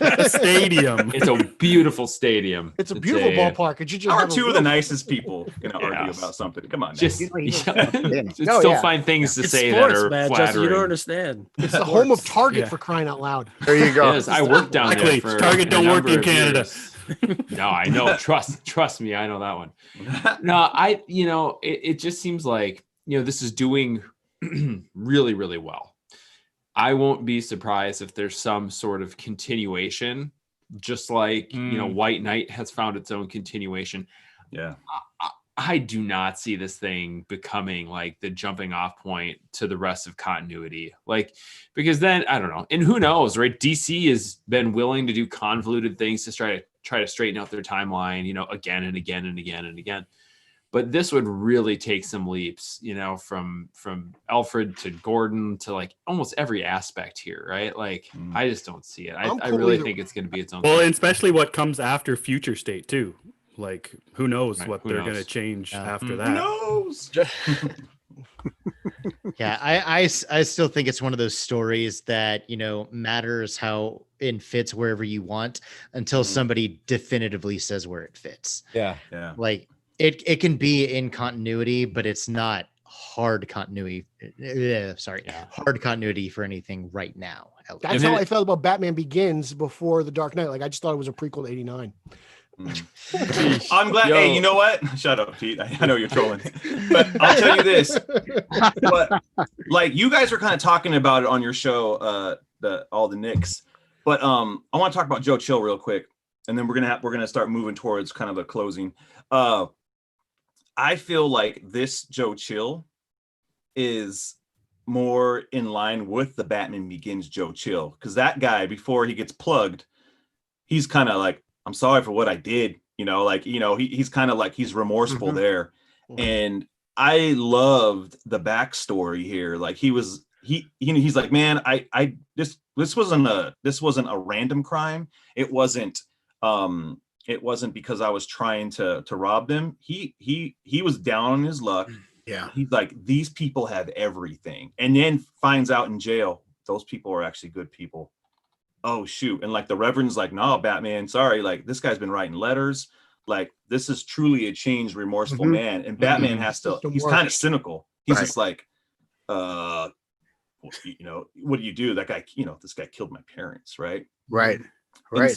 A stadium. It's a beautiful stadium. It's a beautiful ballpark. It should just How are have a two of the roof. nicest people gonna argue Yes. about something? Come on. Now. Just, Oh, still yeah. find things to It's say sports, that are man. Justin, flattering. you don't understand. It's the home of Target Yeah. for crying out loud. There you go. Yes, I worked down there Exactly. for Target a don't work number in of Canada. years. No, I know. Trust me, I know that one. No, it just seems like this is doing really, really well. I won't be surprised if there's some sort of continuation, just like White Knight has found its own continuation. Yeah. I do not see this thing becoming like the jumping off point to the rest of continuity. Like, because then I don't know, and who knows, right? DC has been willing to do convoluted things to try to straighten out their timeline, you know, again and again and again and again. But this would really take some leaps, you know, from Alfred to Gordon to like almost every aspect here, right? Like, I just don't see it. I really think it's going to be its own Well, thing. and especially what comes after Future State too. Like, who knows Right, what who they're knows? going to change after Who that. Who knows? Yeah, I still think it's one of those stories that, you know, matters how it fits wherever you want until somebody definitively says where it fits. Yeah. Yeah. Like it can be in continuity, but it's not hard continuity. Hard continuity for anything right now. That's how I felt about Batman Begins before The Dark Knight. Like, I just thought it was a prequel to 89. I'm glad. Yo. Hey, you know what? Shut up, Pete. I know you're trolling, but I'll tell you this. But like, you guys are kind of talking about it on your show, all the Knicks. But I want to talk about Joe Chill real quick, and then we're gonna start moving towards kind of a closing. I feel like this Joe Chill is more in line with the Batman Begins Joe Chill, because that guy, before he gets plugged, he's kind of like, I'm sorry for what I did, you know, like, you know, he's kind of like, he's remorseful there. And I loved the backstory here. Like, he's like, man, this wasn't a random crime. It wasn't because I was trying to rob them. He was down on his luck. Yeah. He's like, these people have everything. And then finds out in jail, those people are actually good people. Oh shoot. And like the Reverend's like, no, Batman, sorry, like this guy's been writing letters, like this is truly a changed, remorseful man. And Batman has to, he's kind of cynical. He's just like, you know, what do you do? That guy, you know, this guy killed my parents, right? Right. And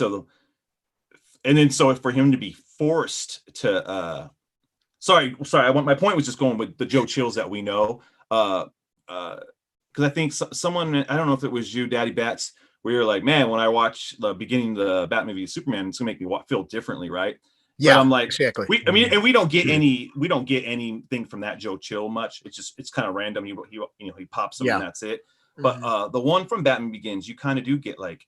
so for him to be forced to sorry, my point was just going with the Joe Chills that we know, because I think someone, I don't know if it was you, Daddy Bats, where you're like, man, when I watch the beginning of the Batman movie Superman, it's gonna make me feel differently, right? Yeah, but I'm like, exactly. We don't get anything from that Joe Chill much. It's kind of random. He pops them and that's it. But the one from Batman Begins, you kind of do get like,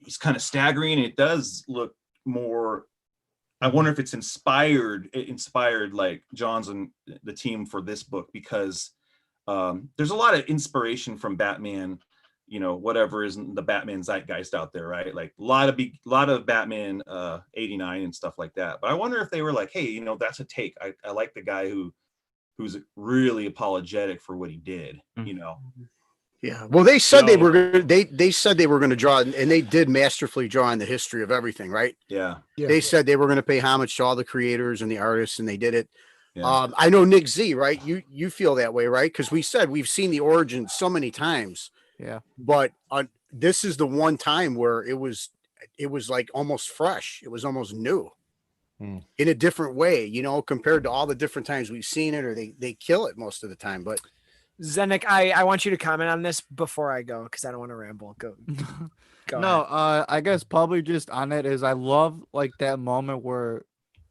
he's kind of staggering. And it does look more. I wonder if it's inspired like John's and the team for this book, because there's a lot of inspiration from Batman. You know, whatever is the Batman zeitgeist out there, right? Like a lot of Batman 89 and stuff like that. But I wonder if they were like, hey, you know, that's a take. I like the guy who's really apologetic for what he did, you know. Yeah. Well, they said they were going to, they said they were going to draw, and they did masterfully draw on the history of everything, right? Yeah. They said they were going to pay homage to all the creators and the artists, and they did it. Yeah. I know Nick Z, right? You feel that way, right? Because we said we've seen the origin so many times. Yeah. But this is the one time where it was like almost fresh. It was almost new in a different way, you know, compared to all the different times we've seen it, or they kill it most of the time. But Zenik, I want you to comment on this before I go, because I don't want to ramble. Go No, ahead. I guess probably just on it is I love like that moment where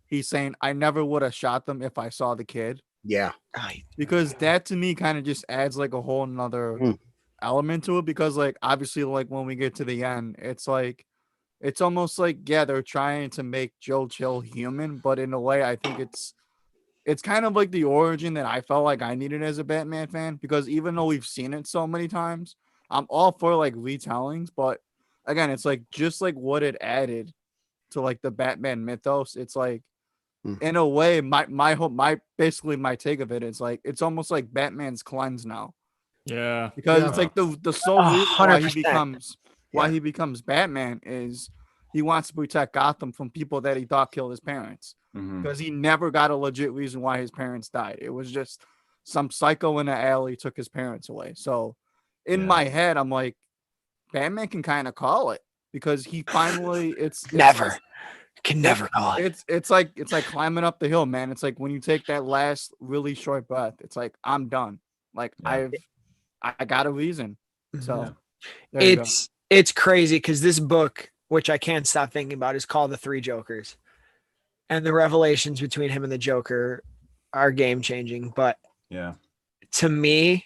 he's saying, I never would have shot them if I saw the kid. Yeah. Because that to me kind of just adds like a whole nother element to it, because like obviously like when we get to the end, it's like it's almost like, yeah, they're trying to make Joe Chill human, but in a way I think it's kind of like the origin that I felt like I needed as a Batman fan, because even though we've seen it so many times, I'm all for like retellings, but again, it's like just like what it added to like the Batman mythos. It's like in a way, my basically my take of it is like it's almost like Batman's cleanse now. Yeah. Because it's like the sole reason why he 100%. becomes Batman is he wants to protect Gotham from people that he thought killed his parents. Because he never got a legit reason why his parents died. It was just some psycho in the alley took his parents away. So in my head, I'm like, Batman can kind of call it, because he finally Never call it. It's like climbing up the hill, man. It's like when you take that last really short breath, it's like I'm done. Like I got a reason. So there you go. It's crazy, because this book, which I can't stop thinking about, is called The Three Jokers. And the revelations between him and the Joker are game changing, but Yeah. to me,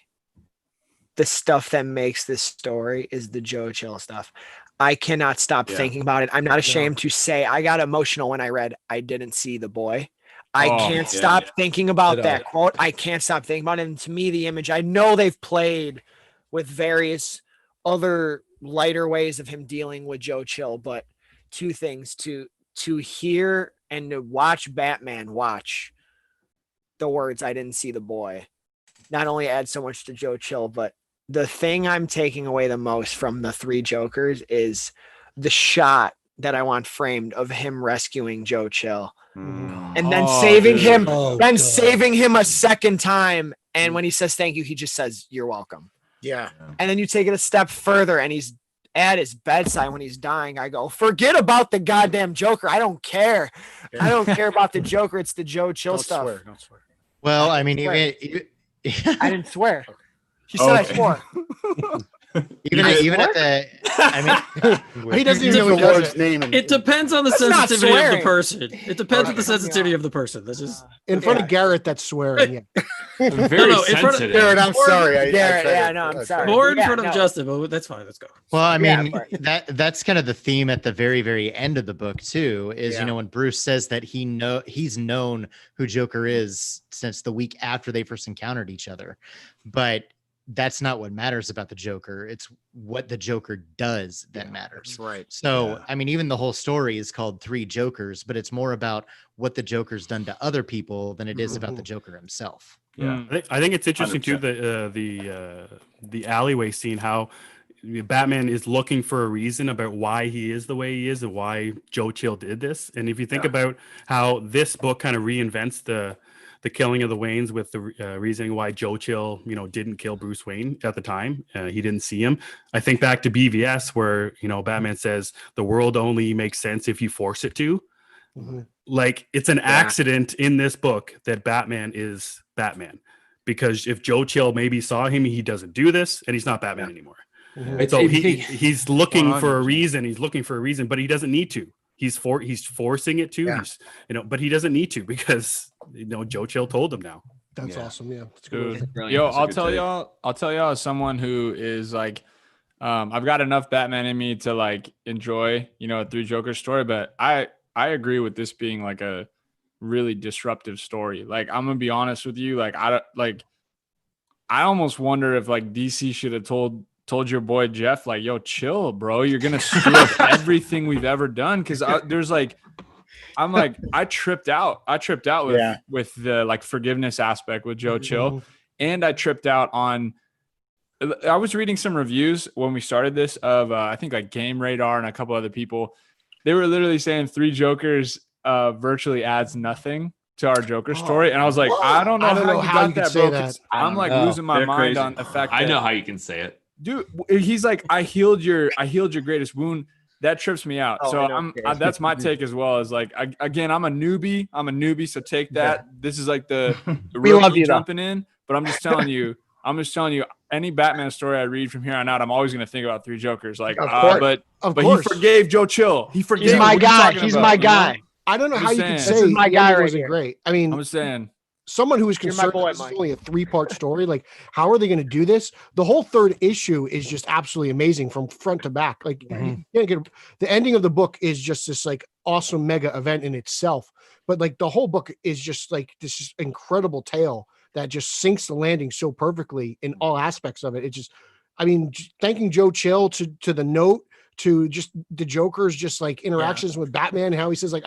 the stuff that makes this story is the Joe Chill stuff. I cannot stop thinking about it. I'm not ashamed to say I got emotional when I read I didn't see the boy. I can't stop thinking about that quote. I can't stop thinking about it. And to me, the image, I know they've played with various other lighter ways of him dealing with Joe Chill, but two things to hear and to watch Batman watch the words I didn't see the boy not only adds so much to Joe Chill, but the thing I'm taking away the most from the three Jokers is the shot that I want framed of him rescuing Joe Chill and then saving him, saving him a second time. And when he says thank you, he just says, "You're welcome." Yeah. And then you take it a step further and he's at his bedside when he's dying. I go, forget about the goddamn Joker. I don't care. I don't care about the Joker. It's the Joe Chill stuff. Don't swear. Well, I mean, I didn't swear. He said I swore. even at the, I mean, He doesn't even know the Lord's name. It depends on the That's not sensitivity of the swearing. person. It depends on the sensitivity of the person. That's just in front of Garrett. That's swearing. Yeah. Very No, in front of- sensitive. Garrett, I'm sorry. Garrett, I'm sorry. more in Yeah, front of no. Justin, but that's fine. Let's go. well, I Yeah, mean, but- that's kind of the theme at the very, very end of the book too, is, Yeah. you know, when Bruce says that he's known who Joker is since the week after they first encountered each other. But that's not what matters about the Joker. It's what the Joker does that matters. Right. So, I mean, even the whole story is called Three Jokers, but it's more about what the Joker's done to other people than it is about the Joker himself. Yeah. I think it's interesting too, the alleyway scene, how Batman is looking for a reason about why he is the way he is and why Joe Chill did this. And if you think about how this book kind of reinvents the killing of the Waynes with the reasoning why Joe Chill, didn't kill Bruce Wayne at the time. He didn't see him. I think back to BVS where, Batman says the world only makes sense if you force it to. Like, it's an accident in this book that Batman is Batman, because if Joe Chill maybe saw him, he doesn't do this and he's not Batman anymore. So he's looking for a reason. He's looking for a reason, but he doesn't need to. He's forcing it to. He's, but he doesn't need to because Joe Chill told him now. That's awesome. Yeah. That's a good Dude, yo, I'll tell y'all as someone who is like, I've got enough Batman in me to like enjoy, a Three Joker story, but I agree with this being like a really disruptive story. Like, I'm gonna be honest with you, like I almost wonder if like DC should have told your boy Jeff, like, yo, chill, bro. You're gonna screw up everything we've ever done. Cause I tripped out. With the like forgiveness aspect with Joe Chill. And I tripped out on, I was reading some reviews when we started this of I think like Game Radar and a couple other people. They were literally saying Three Jokers virtually adds nothing to our Joker story. And I was like, I don't know how you got that, bro. That. I'm like losing my mind on the fact that I know how you can say it. Dude, he's like, I healed your greatest wound. That trips me out. So that's my take as well. Is like, again, I'm a newbie. So take that. This is like the rookie jumping in. But I'm just telling you, any Batman story I read from here on out, I'm always going to think about Three Jokers. Like, but he forgave Joe Chill. He forgave. He's my guy. He's my guy. I don't know how you can say my guy wasn't great. I mean, I'm just saying. Someone who is concerned this is only a 3-part story. Like, how are they going to do this? The whole third issue is just absolutely amazing from front to back. Like, you can't get, the ending of the book is just this like awesome mega event in itself. But like the whole book is just like this just incredible tale that just sinks the landing so perfectly in all aspects of it. It just, I mean, thanking Joe Chill to the note, to just the Joker's just like interactions with Batman, how he says like,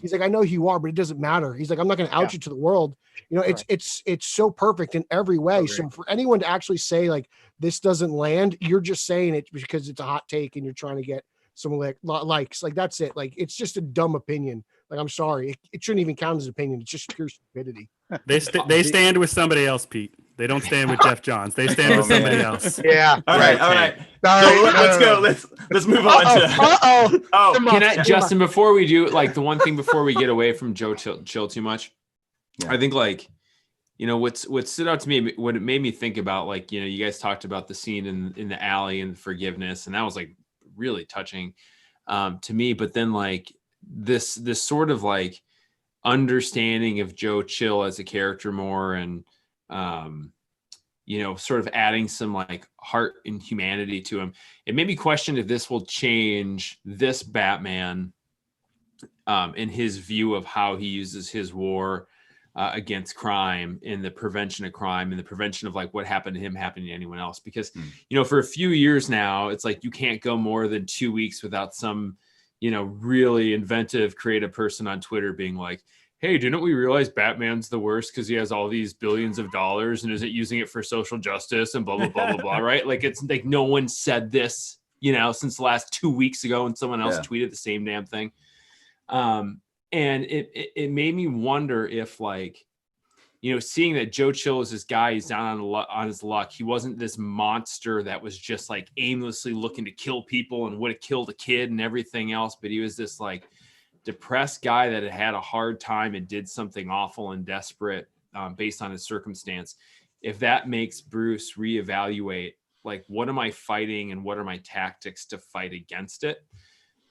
he's like, I know who you are, but it doesn't matter. He's like, I'm not going to out you to the world. It's so perfect in every way. So for anyone to actually say like, this doesn't land, you're just saying it because it's a hot take and you're trying to get someone likes, like, that's it. Like, it's just a dumb opinion. Like, I'm sorry. It shouldn't even count as an opinion. It's just pure stupidity. They stand with somebody else, Pete. They don't stand with Jeff Johns. They stand with somebody else. Yeah. All right. Let's go. Let's move on to. Justin, before we do, like, the one thing before we get away from Joe Chill too much, I think, like, what stood out to me, what it made me think about, like, you guys talked about the scene in the alley and forgiveness, and that was like really touching to me. But then, like, this sort of like understanding of Joe Chill as a character more, and sort of adding some like heart and humanity to him. It made me question if this will change this Batman in his view of how he uses his war against crime, and the prevention of crime, and the prevention of like what happened to him happening to anyone else. Because, for a few years now, it's like you can't go more than 2 weeks without some, really inventive, creative person on Twitter being like, hey, didn't we realize Batman's the worst because he has all these billions of dollars and isn't using it for social justice and blah, blah, blah, blah, blah, right? Like, it's like no one said this, since the last 2 weeks ago, and someone else tweeted the same damn thing. And it made me wonder if, like, seeing that Joe Chill is this guy, he's down on his luck. He wasn't this monster that was just like aimlessly looking to kill people and would have killed a kid and everything else. But he was this like depressed guy that had a hard time and did something awful and desperate based on his circumstance. If that makes Bruce reevaluate, like, what am I fighting and what are my tactics to fight against it?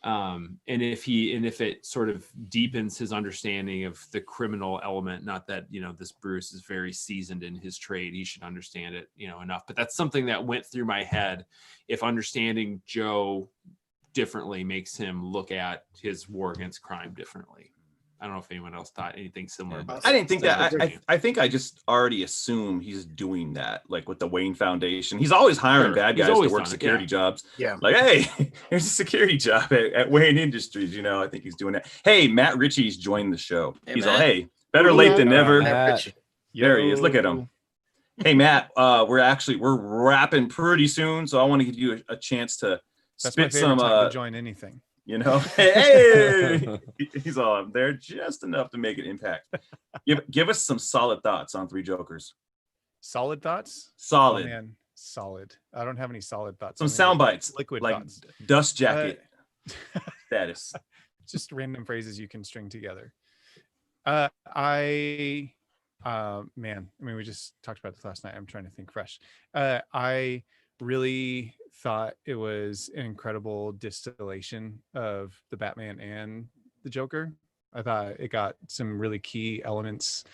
And if it sort of deepens his understanding of the criminal element, not that, this Bruce is very seasoned in his trade, he should understand it, enough. But that's something that went through my head. If understanding Joe differently makes him look at his war against crime differently. I don't know if anyone else thought anything similar about I didn't think that. I think I just already assume he's doing that, like with the Wayne Foundation. He's always hiring bad guys to work security jobs. Yeah. Like, hey, here's a security job at Wayne Industries. I think he's doing that. Hey, Matt Ritchie's joined the show. He's all, hey, better late than never. There he is. Look at him. Hey, Matt, we're wrapping pretty soon, so I want to give you a chance to spit some to join anything. Hey, he's all up there just enough to make an impact. Give us some solid thoughts on Three Jokers. Solid thoughts? Solid. Oh, man, solid. I don't have any solid thoughts. Some sound bites. Liquid like thoughts. Dust jacket status. Just random phrases you can string together. We just talked about this last night. I'm trying to think fresh. I really thought it was an incredible distillation of the Batman and the Joker. I thought it got some really key elements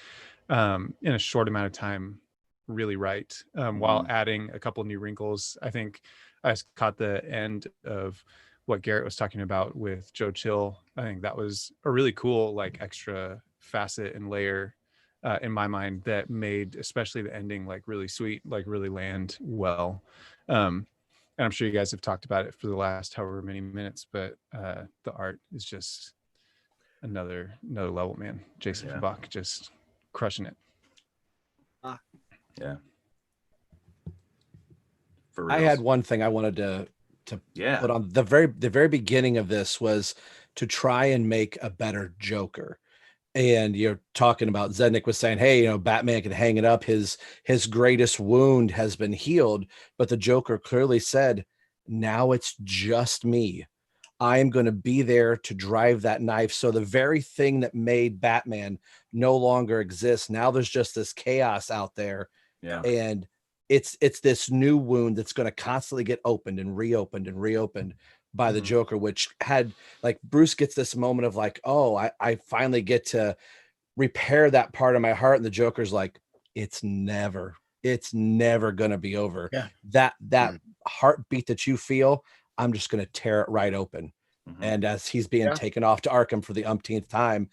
in a short amount of time really right, while adding a couple new wrinkles. I think I caught the end of what Garrett was talking about with Joe Chill. I think that was a really cool, like, extra facet and layer in my mind that made especially the ending like really sweet, like really land well. And I'm sure you guys have talked about it for the last however many minutes, but the art is just another level, man. Jason Bach just crushing it. Yeah. I had one thing I wanted to put on the very beginning of this was to try and make a better Joker. And you're talking about, Zednik was saying, hey, Batman can hang it up. His greatest wound has been healed. But the Joker clearly said, now it's just me. I am going to be there to drive that knife. So the very thing that made Batman no longer exists. Now there's just this chaos out there. Yeah. And it's this new wound that's going to constantly get opened and reopened by the Joker, which had, like, Bruce gets this moment of like, oh, I finally get to repair that part of my heart. And the Joker's like, it's never going to be over. Yeah. That heartbeat that you feel, I'm just going to tear it right open. And as he's being taken off to Arkham for the umpteenth time,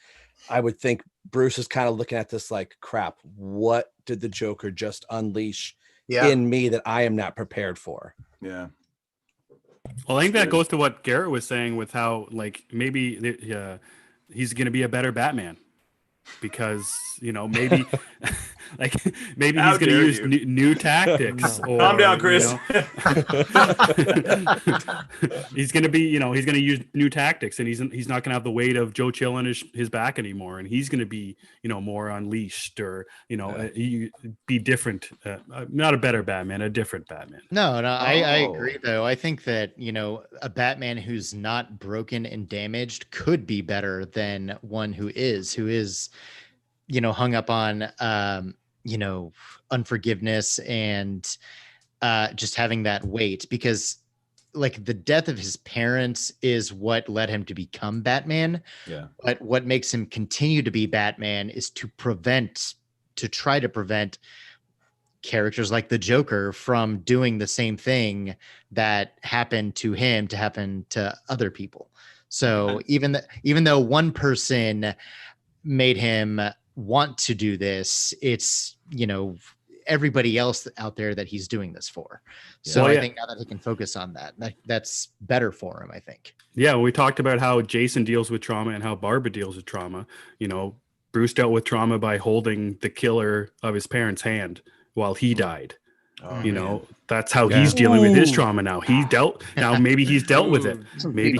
I would think Bruce is kind of looking at this like, crap, what did the Joker just unleash in me that I am not prepared for? Yeah. Well, I think that goes to what Garrett was saying with how, like, maybe he's going to be a better Batman because, maybe like maybe he's going to use new tactics. Or, calm down, Chris. He's going to be, he's going to use new tactics, and he's not going to have the weight of Joe Chill on his back anymore, and he's going to be, more unleashed, or be different. Not a better Batman, a different Batman. No, I agree though. I think that a Batman who's not broken and damaged could be better than one who is hung up on unforgiveness and just having that weight, because like the death of his parents is what led him to become Batman. Yeah. But what makes him continue to be Batman is to try to prevent characters like the Joker from doing the same thing that happened to him to happen to other people. So even though one person made him want to do this, it's, everybody else out there that he's doing this for. So I think now that he can focus on that's better for him, I think. Yeah, we talked about how Jason deals with trauma and how Barbara deals with trauma. Bruce dealt with trauma by holding the killer of his parents' hand while he died. That's how he's dealing with his trauma now. Maybe he's dealt with it. Maybe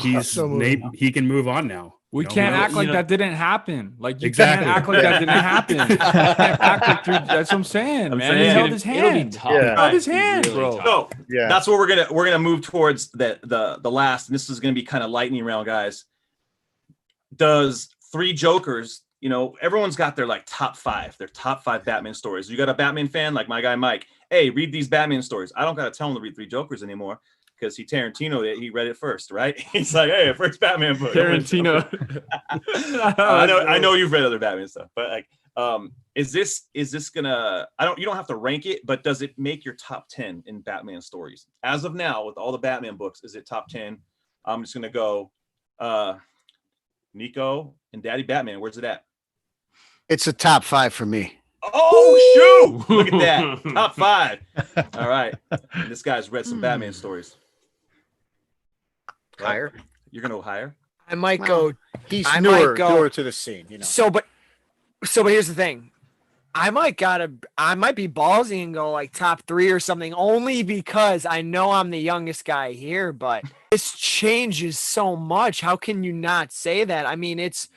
he can move on now. We can't act like that didn't happen. Like you can't act like that didn't happen. You can't act like that's what I'm saying, man. He held his hand. He held his hand, bro. So that's what we're gonna move towards the last, and this is gonna be kind of lightning round, guys. Does three Jokers? Everyone's got their top five Batman stories. You got a Batman fan like my guy Mike. Hey, read these Batman stories. I don't gotta tell him to read Three Jokers anymore, because he Tarantino'd it. He read it first, right? He's like, hey, first Batman book. Tarantino. I know you've read other Batman stuff, but is this gonna? You don't have to rank it, but does it make your top 10 in Batman stories as of now with all the Batman books? Is it top 10? I'm just gonna go, Nico and Daddy Batman. Where's it at? It's a top 5 for me. Oh, shoot! Look at that. Top 5. All right. And this guy's read some Batman stories. Higher? You're going to go higher? I might go. He's newer to the scene, So, but here's the thing. I might be ballsy and go top 3 or something, only because I know I'm the youngest guy here, but this changes so much. How can you not say that? I mean, it's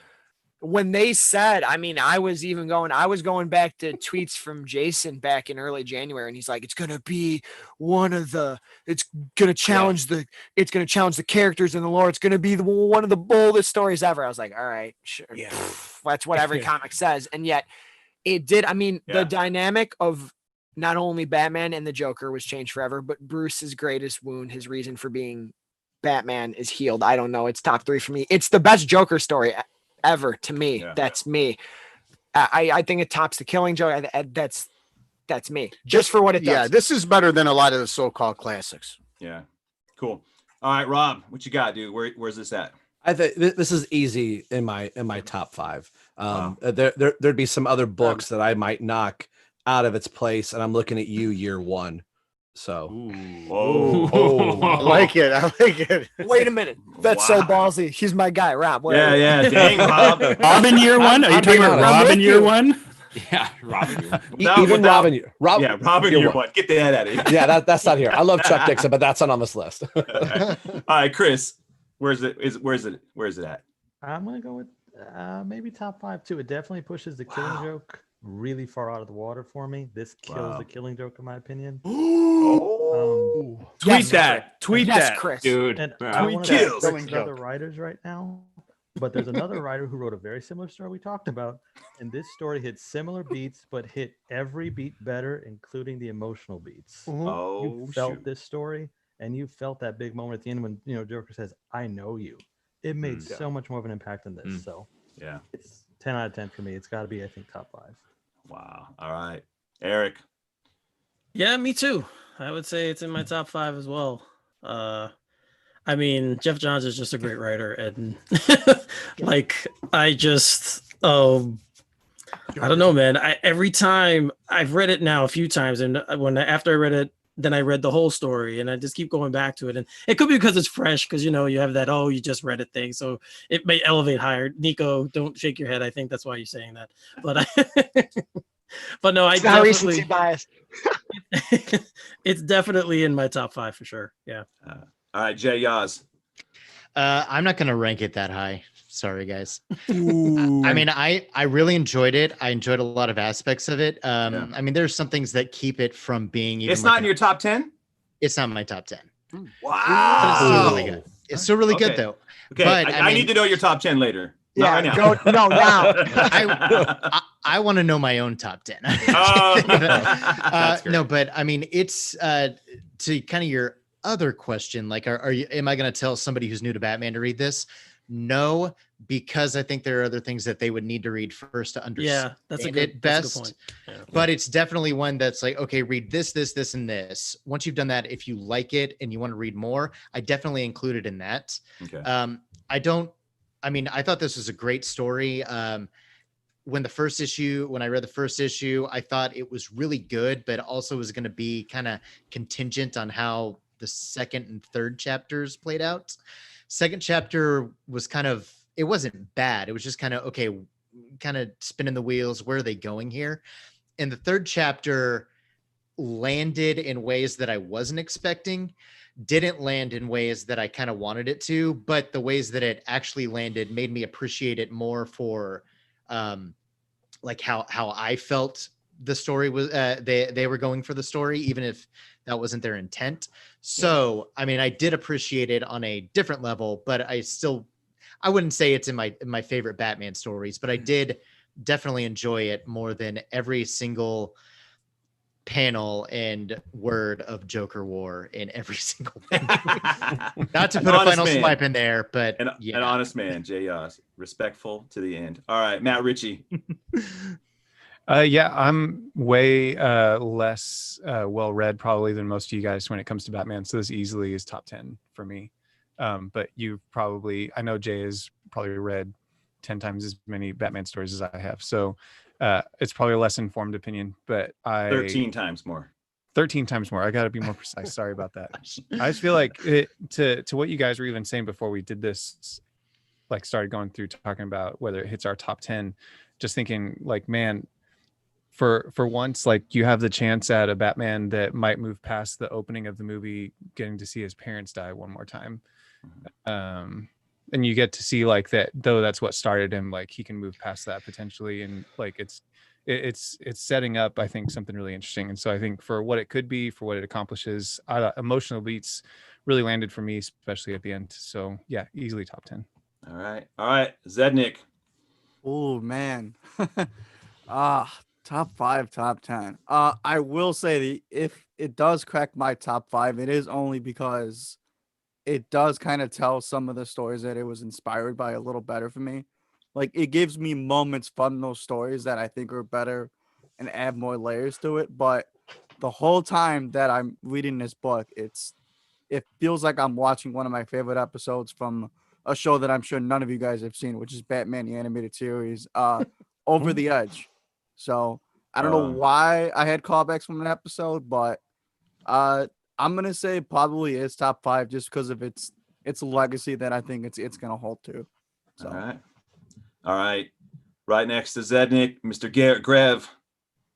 when they said, I was going back to tweets from Jason back in early January, and he's like, it's going to be it's going to challenge the characters in the lore. It's going to be one of the boldest stories ever. I was like, all right, sure. Yeah. That's what every comic says. And yet it did. The dynamic of not only Batman and the Joker was changed forever, but Bruce's greatest wound, his reason for being Batman, is healed. I don't know. It's top 3 for me. It's the best Joker story ever to me. That's me. I think it tops the Killing Joke. That's me, just for what it does. Yeah, this is better than a lot of the so-called classics. Yeah, cool. All right, Rob, what you got, dude? Where's this at? I think this is easy in my top 5. There'd be some other books that I might knock out of its place, and I'm looking at you, year 1. So, I like it. Wait a minute, that's so ballsy. He's my guy, Rob. Yeah, dang, Rob. Robin year 1? Are you talking about Robin year 1 Yeah, Robin year 1. Even Robin year. Robin year 1. Get that out of here. Yeah, that's not here. I love Chuck Dixon, but that's not on this list. All right, Chris, where's it at? I'm gonna go with maybe top 5 too. It definitely pushes the Killing Joke really far out of the water for me. This kills the Killing Joke, in my opinion. Tweet that, Chris. Dude. And I want to thank other writers right now, but there's another writer who wrote a very similar story we talked about, and this story hit similar beats, but hit every beat better, including the emotional beats. You felt this story, and you felt that big moment at the end when Joker says, "I know you." It made so much more of an impact than this. So yeah, it's 10 out of 10 for me. It's got to be, I think, top 5. Wow. All right, Eric. Yeah, me too. I would say it's in my top 5 as well. Jeff Johns is just a great writer, and I don't know, man. Every time I've read it now a few times, and after I read it, then I read the whole story, and I just keep going back to it. And it could be because it's fresh, because you have that you just read it thing, so it may elevate higher. Nico, don't shake your head. I think that's why you're saying that. But no, it's not recency bias. It's definitely in my top 5 for sure. Yeah. All right, Jay Yaz. I'm not going to rank it that high. Sorry, guys. I really enjoyed it. I enjoyed a lot of aspects of it. There's some things that keep it from being even. It's not in your top 10? It's not in my top 10. Wow. But it's still really good. It's still really good, though. Okay, but I need to know your top 10 later. Yeah, not right now. now. I want to know my own top 10. No, but it's to kind of your other question, like, are you? Am I going to tell somebody who's new to Batman to read this? No, because I think there are other things that they would need to read first to understand that's a it good best. point. Yeah. But it's definitely one that's like, okay, read this, and this. Once you've done that, if you like it and you want to read more, I definitely include it in that. Okay. I thought this was a great story. When I read the first issue, I thought it was really good, but also was going to be kind of contingent on how the second and third chapters played out. Second chapter was it wasn't bad. It was just kind of spinning the wheels. Where are they going here? And the third chapter landed in ways that I wasn't expecting, didn't land in ways that I kind of wanted it to, but the ways that it actually landed made me appreciate it more for like how I felt the story was, they were going for the story, even if that wasn't their intent. So, I mean, I did appreciate it on a different level, but I wouldn't say it's in my favorite Batman stories, but I did definitely enjoy it more than every single panel and word of Joker War in every single not to put a final swipe in there, but an honest man, Jay Oz, respectful to the end. All right, Matt Ritchie. Yeah, I'm way less well read probably than most of you guys when it comes to Batman, so this easily is top 10 for me. But I know Jay has probably read 10 times as many Batman stories as I have, so it's probably a less informed opinion, but 13 times more. 13 times more. I got to be more precise. Sorry about that. I just feel like to what you guys were even saying before we did this, like started going through talking about whether it hits our top 10, just thinking like, man, for once, like you have the chance at a Batman that might move past the opening of the movie, getting to see his parents die one more time. And you get to see like that, though that's what started him, like he can move past that potentially. And like it's setting up, I think, something really interesting. And so I think for what it could be, for what it accomplishes, emotional beats really landed for me, especially at the end. So yeah, easily top 10. All right, Zednik. Oh man. Top 5, top 10. I will say if it does crack my top 5, it is only because it does kind of tell some of the stories that it was inspired by a little better for me. Like it gives me moments from those stories that I think are better and add more layers to it. But the whole time that I'm reading this book, it feels like I'm watching one of my favorite episodes from a show that I'm sure none of you guys have seen, which is Batman the Animated Series, Over the Edge. So I don't know why I had callbacks from an episode, but I'm gonna say probably is top 5 just because of its legacy that I think it's gonna hold to. So. All right. Right next to Zednik, Mr. Garrett Grev.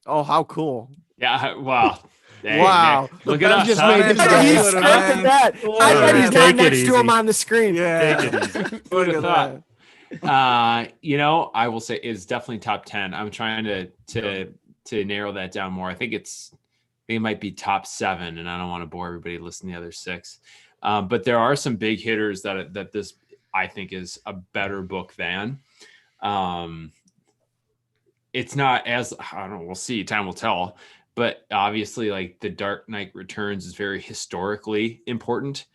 Oh, how cool! Yeah, wow. Dang, wow. man. Look at us. Just huh? made this guy. He's scripted that. I bet he's not next to him on the screen. Yeah. Who would have thought? I will say it's definitely top 10. I'm trying to narrow that down more. I think it might be top 7, and I don't want to bore everybody listening to the other 6. But there are some big hitters that this I think is a better book than. It's not as, I don't know, we'll see, time will tell. But obviously, like The Dark Knight Returns is very historically important.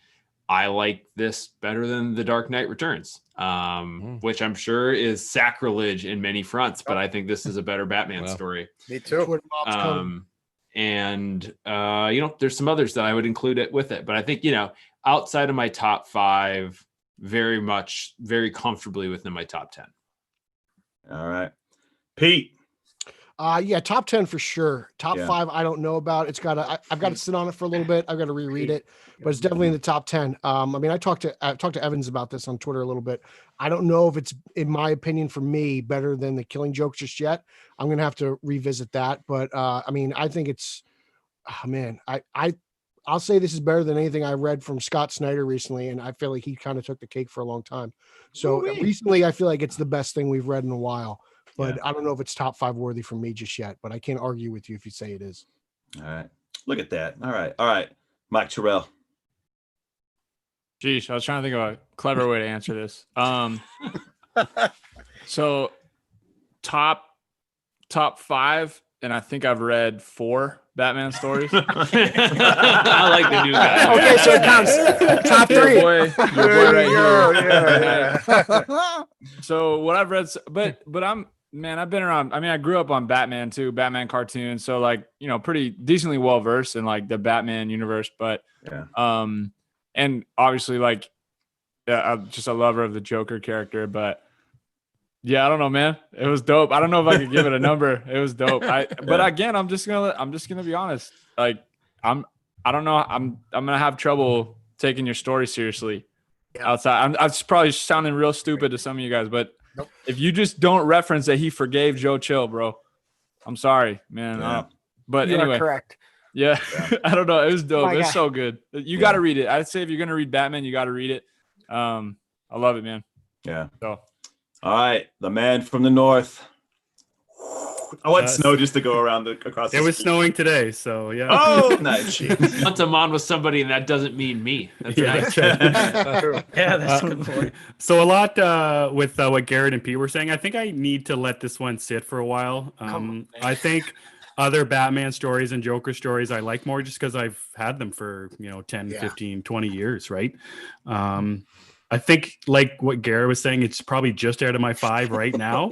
I like this better than The Dark Knight Returns, which I'm sure is sacrilege in many fronts, but I think this is a better Batman story. Me too. And there's some others that I would include it with it, but I think, outside of my top 5, very comfortably within my top 10. All right. Pete. Yeah, top 10 for sure. Top 5, I don't know about. I've got to sit on it for a little bit. I've got to reread it, but it's definitely in the top 10. I mean, I talked to Evans about this on Twitter a little bit. I don't know if it's, in my opinion, for me, better than The Killing Joke just yet. I'm gonna have to revisit that. But I mean, I think it's, I'll say this is better than anything I read from Scott Snyder recently, and I feel like he kind of took the cake for a long time. So recently, I feel like it's the best thing we've read in a while. But I don't know if it's top 5 worthy for me just yet, but I can't argue with you if you say it is. All right. Look at that. All right. Mike Terrell. Geesh, I was trying to think of a clever way to answer this. So top 5, and I think I've read 4 Batman stories. I like the new guy. Okay, so it counts. Top 3. Your boy right here. Yeah. So what I've read, but I've been around. I mean, I grew up on Batman too, Batman cartoons. So like, pretty decently well versed in like the Batman universe. But and obviously like, I'm just a lover of the Joker character. But yeah, I don't know, man. It was dope. I don't know if I could give it a number. It was dope. But again, I'm just gonna be honest. Like, I don't know. I'm gonna have trouble taking your story seriously outside. I'm probably sounding real stupid to some of you guys, but if you just don't reference that he forgave Joe Chill, bro, I'm sorry, man. But You anyway, are correct. Yeah, I don't know. It was dope. My It's God. so good. You got to read it. I'd say if you're gonna read Batman, you got to read it. I love it, man. Yeah. So, all right, the man from the north. I want snow just to go around across. It was snowing today, so yeah. Oh, nice. Once I'm on with somebody, and that doesn't mean me. That's Yeah, nice. Yeah, that's a good point. So a lot with what Garrett and Pete were saying. I think I need to let this one sit for a while. I think other Batman stories and Joker stories I like more just because I've had them for 10, 15, 20 years, right? I think like what Garrett was saying, it's probably just out of my 5 right now.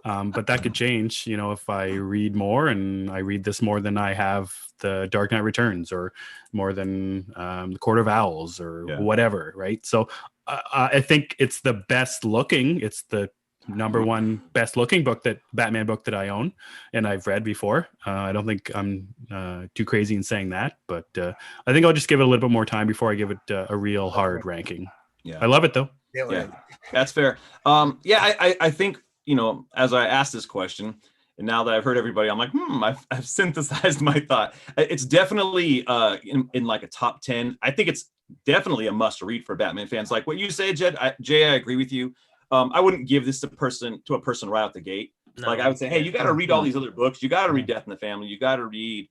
But that could change, if I read more and I read this more than I have the Dark Knight Returns or more than the Court of Owls or whatever, right? So I think it's the best looking. It's the number 1 best looking Batman book that I own and I've read before. I don't think I'm too crazy in saying that, but I think I'll just give it a little bit more time before I give it a real hard ranking. Yeah, I love it though. Yeah, that's fair. I think, as I asked this question, and now that I've heard everybody, I'm like, I've synthesized my thought. It's definitely in like a top 10. I think it's definitely a must read for Batman fans. Like what you say, Jay, I agree with you. I wouldn't give this to a person right out the gate. No. Like I would say, hey, you got to read all these other books. You got to read Death in the Family. You got to read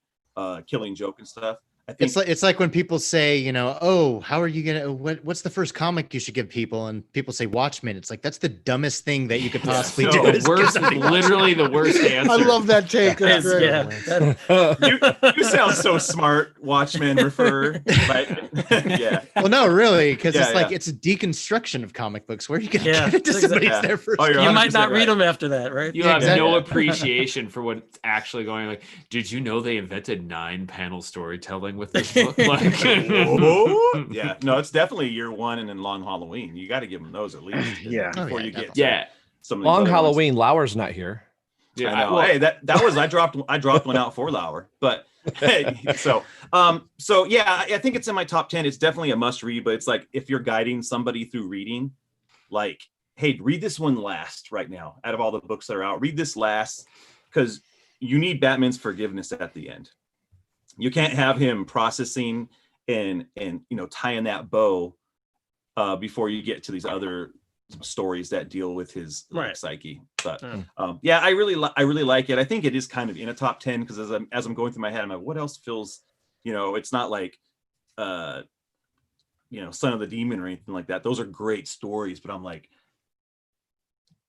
Killing Joke and stuff. I think It's like when people say, oh, how are you gonna? What's the first comic you should give people? And people say Watchmen. It's like that's the dumbest thing that you could possibly do. is give somebody Literally the worst answer. I love that take. That's great. you sound so smart, Watchmen refer. But, yeah. Well, no, really, because Yeah, it's like yeah. it's a deconstruction of comic books. Where are you gonna Yeah, get it to that's somebody's exactly- there first? Oh, you're You might 100% not read right. them after that, right? You have exactly. no appreciation for what's actually going on. Like, did you know they invented 9-panel storytelling with this book? Like, Oh, yeah, no, it's definitely year 1 and then Long Halloween. You got to give them those at least. Yeah. Before Oh, you yeah, get yeah. some of these Long other ones. Halloween. Lauer's not here. I know. Hey, that was I dropped one out for Lauer, but hey, so yeah, I think it's in my top 10. It's definitely a must read, but it's like if you're guiding somebody through reading, like, hey, read this one last right now. Out of all the books that are out, read this last because you need Batman's forgiveness at the end. You can't have him processing and tying that bow before you get to these other stories that deal with his psyche. But I really like it. I think it is kind of in a top 10 because as I'm going through my head, I'm like, what else feels, it's not like Son of the Demon or anything like that. Those are great stories, but I'm like,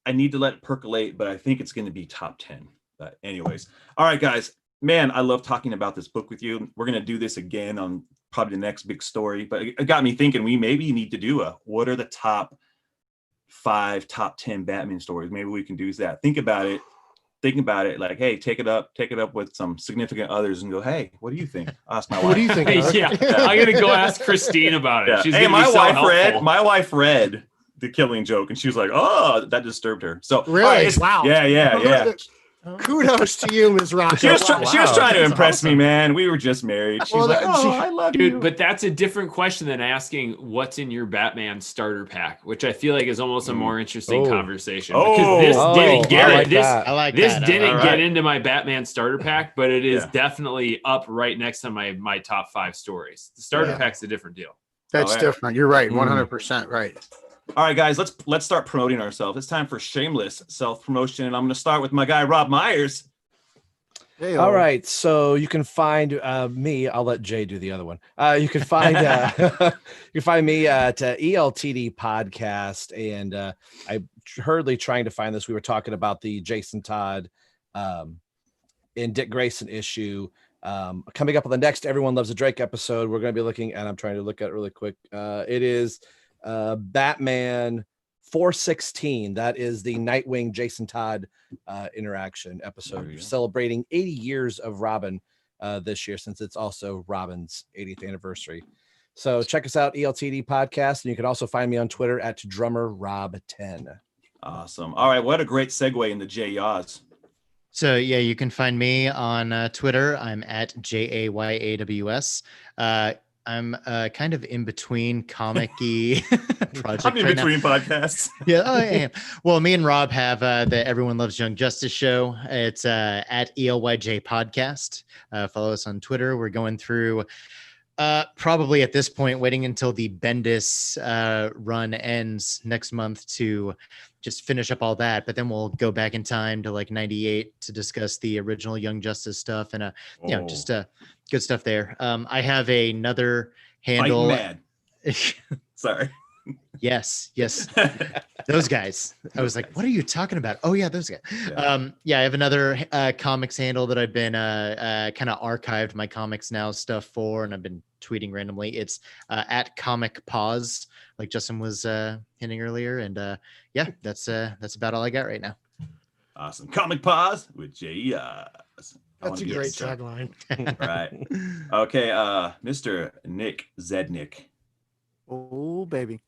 I need to let it percolate, but I think it's going to be top 10. But anyways, all right, guys, man, I love talking about this book with you. We're going to do this again on probably the next big story, but it got me thinking we maybe need to do what are the top 5, top 10 Batman stories? Maybe we can do that. Think about it. Like, hey, take it up with some significant others and go, hey, what do you think? Ask my wife. What do you think? Eric? Yeah, I'm gonna go ask Christine about it. Yeah. She's Hey, gonna be so helpful. my wife read The Killing Joke and she was like, oh, that disturbed her. So Really? all right, Wow. Yeah. Kudos to you, Ms. Rock. She was trying to impress me, man. We were just married. She was like, that- oh, I love Dude, you. but that's a different question than asking what's in your Batman starter pack, which I feel like is almost a more interesting conversation. Because this didn't get I like this. that. I like This that. didn't All get right. into my Batman starter pack, but it is Yeah. definitely up right next to my top 5 stories. The starter pack's a different deal. That's Oh, yeah. different. You're right. 100% right. All right, guys, let's start promoting ourselves. It's time for shameless self-promotion, and I'm going to start with my guy Rob Myers. Hey, All right, so you can find me. I'll let Jay do the other one. You can find me at ELTD podcast, and I'm hurriedly trying to find this. We were talking about the Jason Todd in Dick Grayson issue. Coming up on the next Everyone Loves a Drake episode, we're going to be looking, and I'm trying to look at it really quick. It is Batman 416. That is the Nightwing Jason Todd interaction episode, celebrating 80 years of Robin this year, since it's also Robin's 80th anniversary. So check us out, ELTD Podcast, and you can also find me on Twitter at DrummerRob10. Awesome. All right, what a great segue into Jay Yaws. So yeah, you can find me on Twitter. I'm at JAYAWS. I'm kind of in between comic-y projects. I'm in right between now. podcasts. Yeah, I am. Well, me and Rob have the Everyone Loves Young Justice show. It's at ELYJ Podcast. Follow us on Twitter. We're going through probably at this point, waiting until the Bendis run ends next month to just finish up all that. But then we'll go back in time to like 98 to discuss the original Young Justice stuff and just good stuff there. I have another handle. Fight Mad. Sorry. Yes. Those guys. I was like, what are you talking about? Oh yeah, those guys. Yeah, I have another comics handle that I've been kind of archived my Comics Now stuff for, and I've been tweeting randomly. It's at Comic Pause, like Justin was hinting earlier. And yeah, that's about all I got right now. Awesome. Comic Pause with Jay. That's a great tagline. Right. Okay, Mr. Nick Zednick. Oh, baby.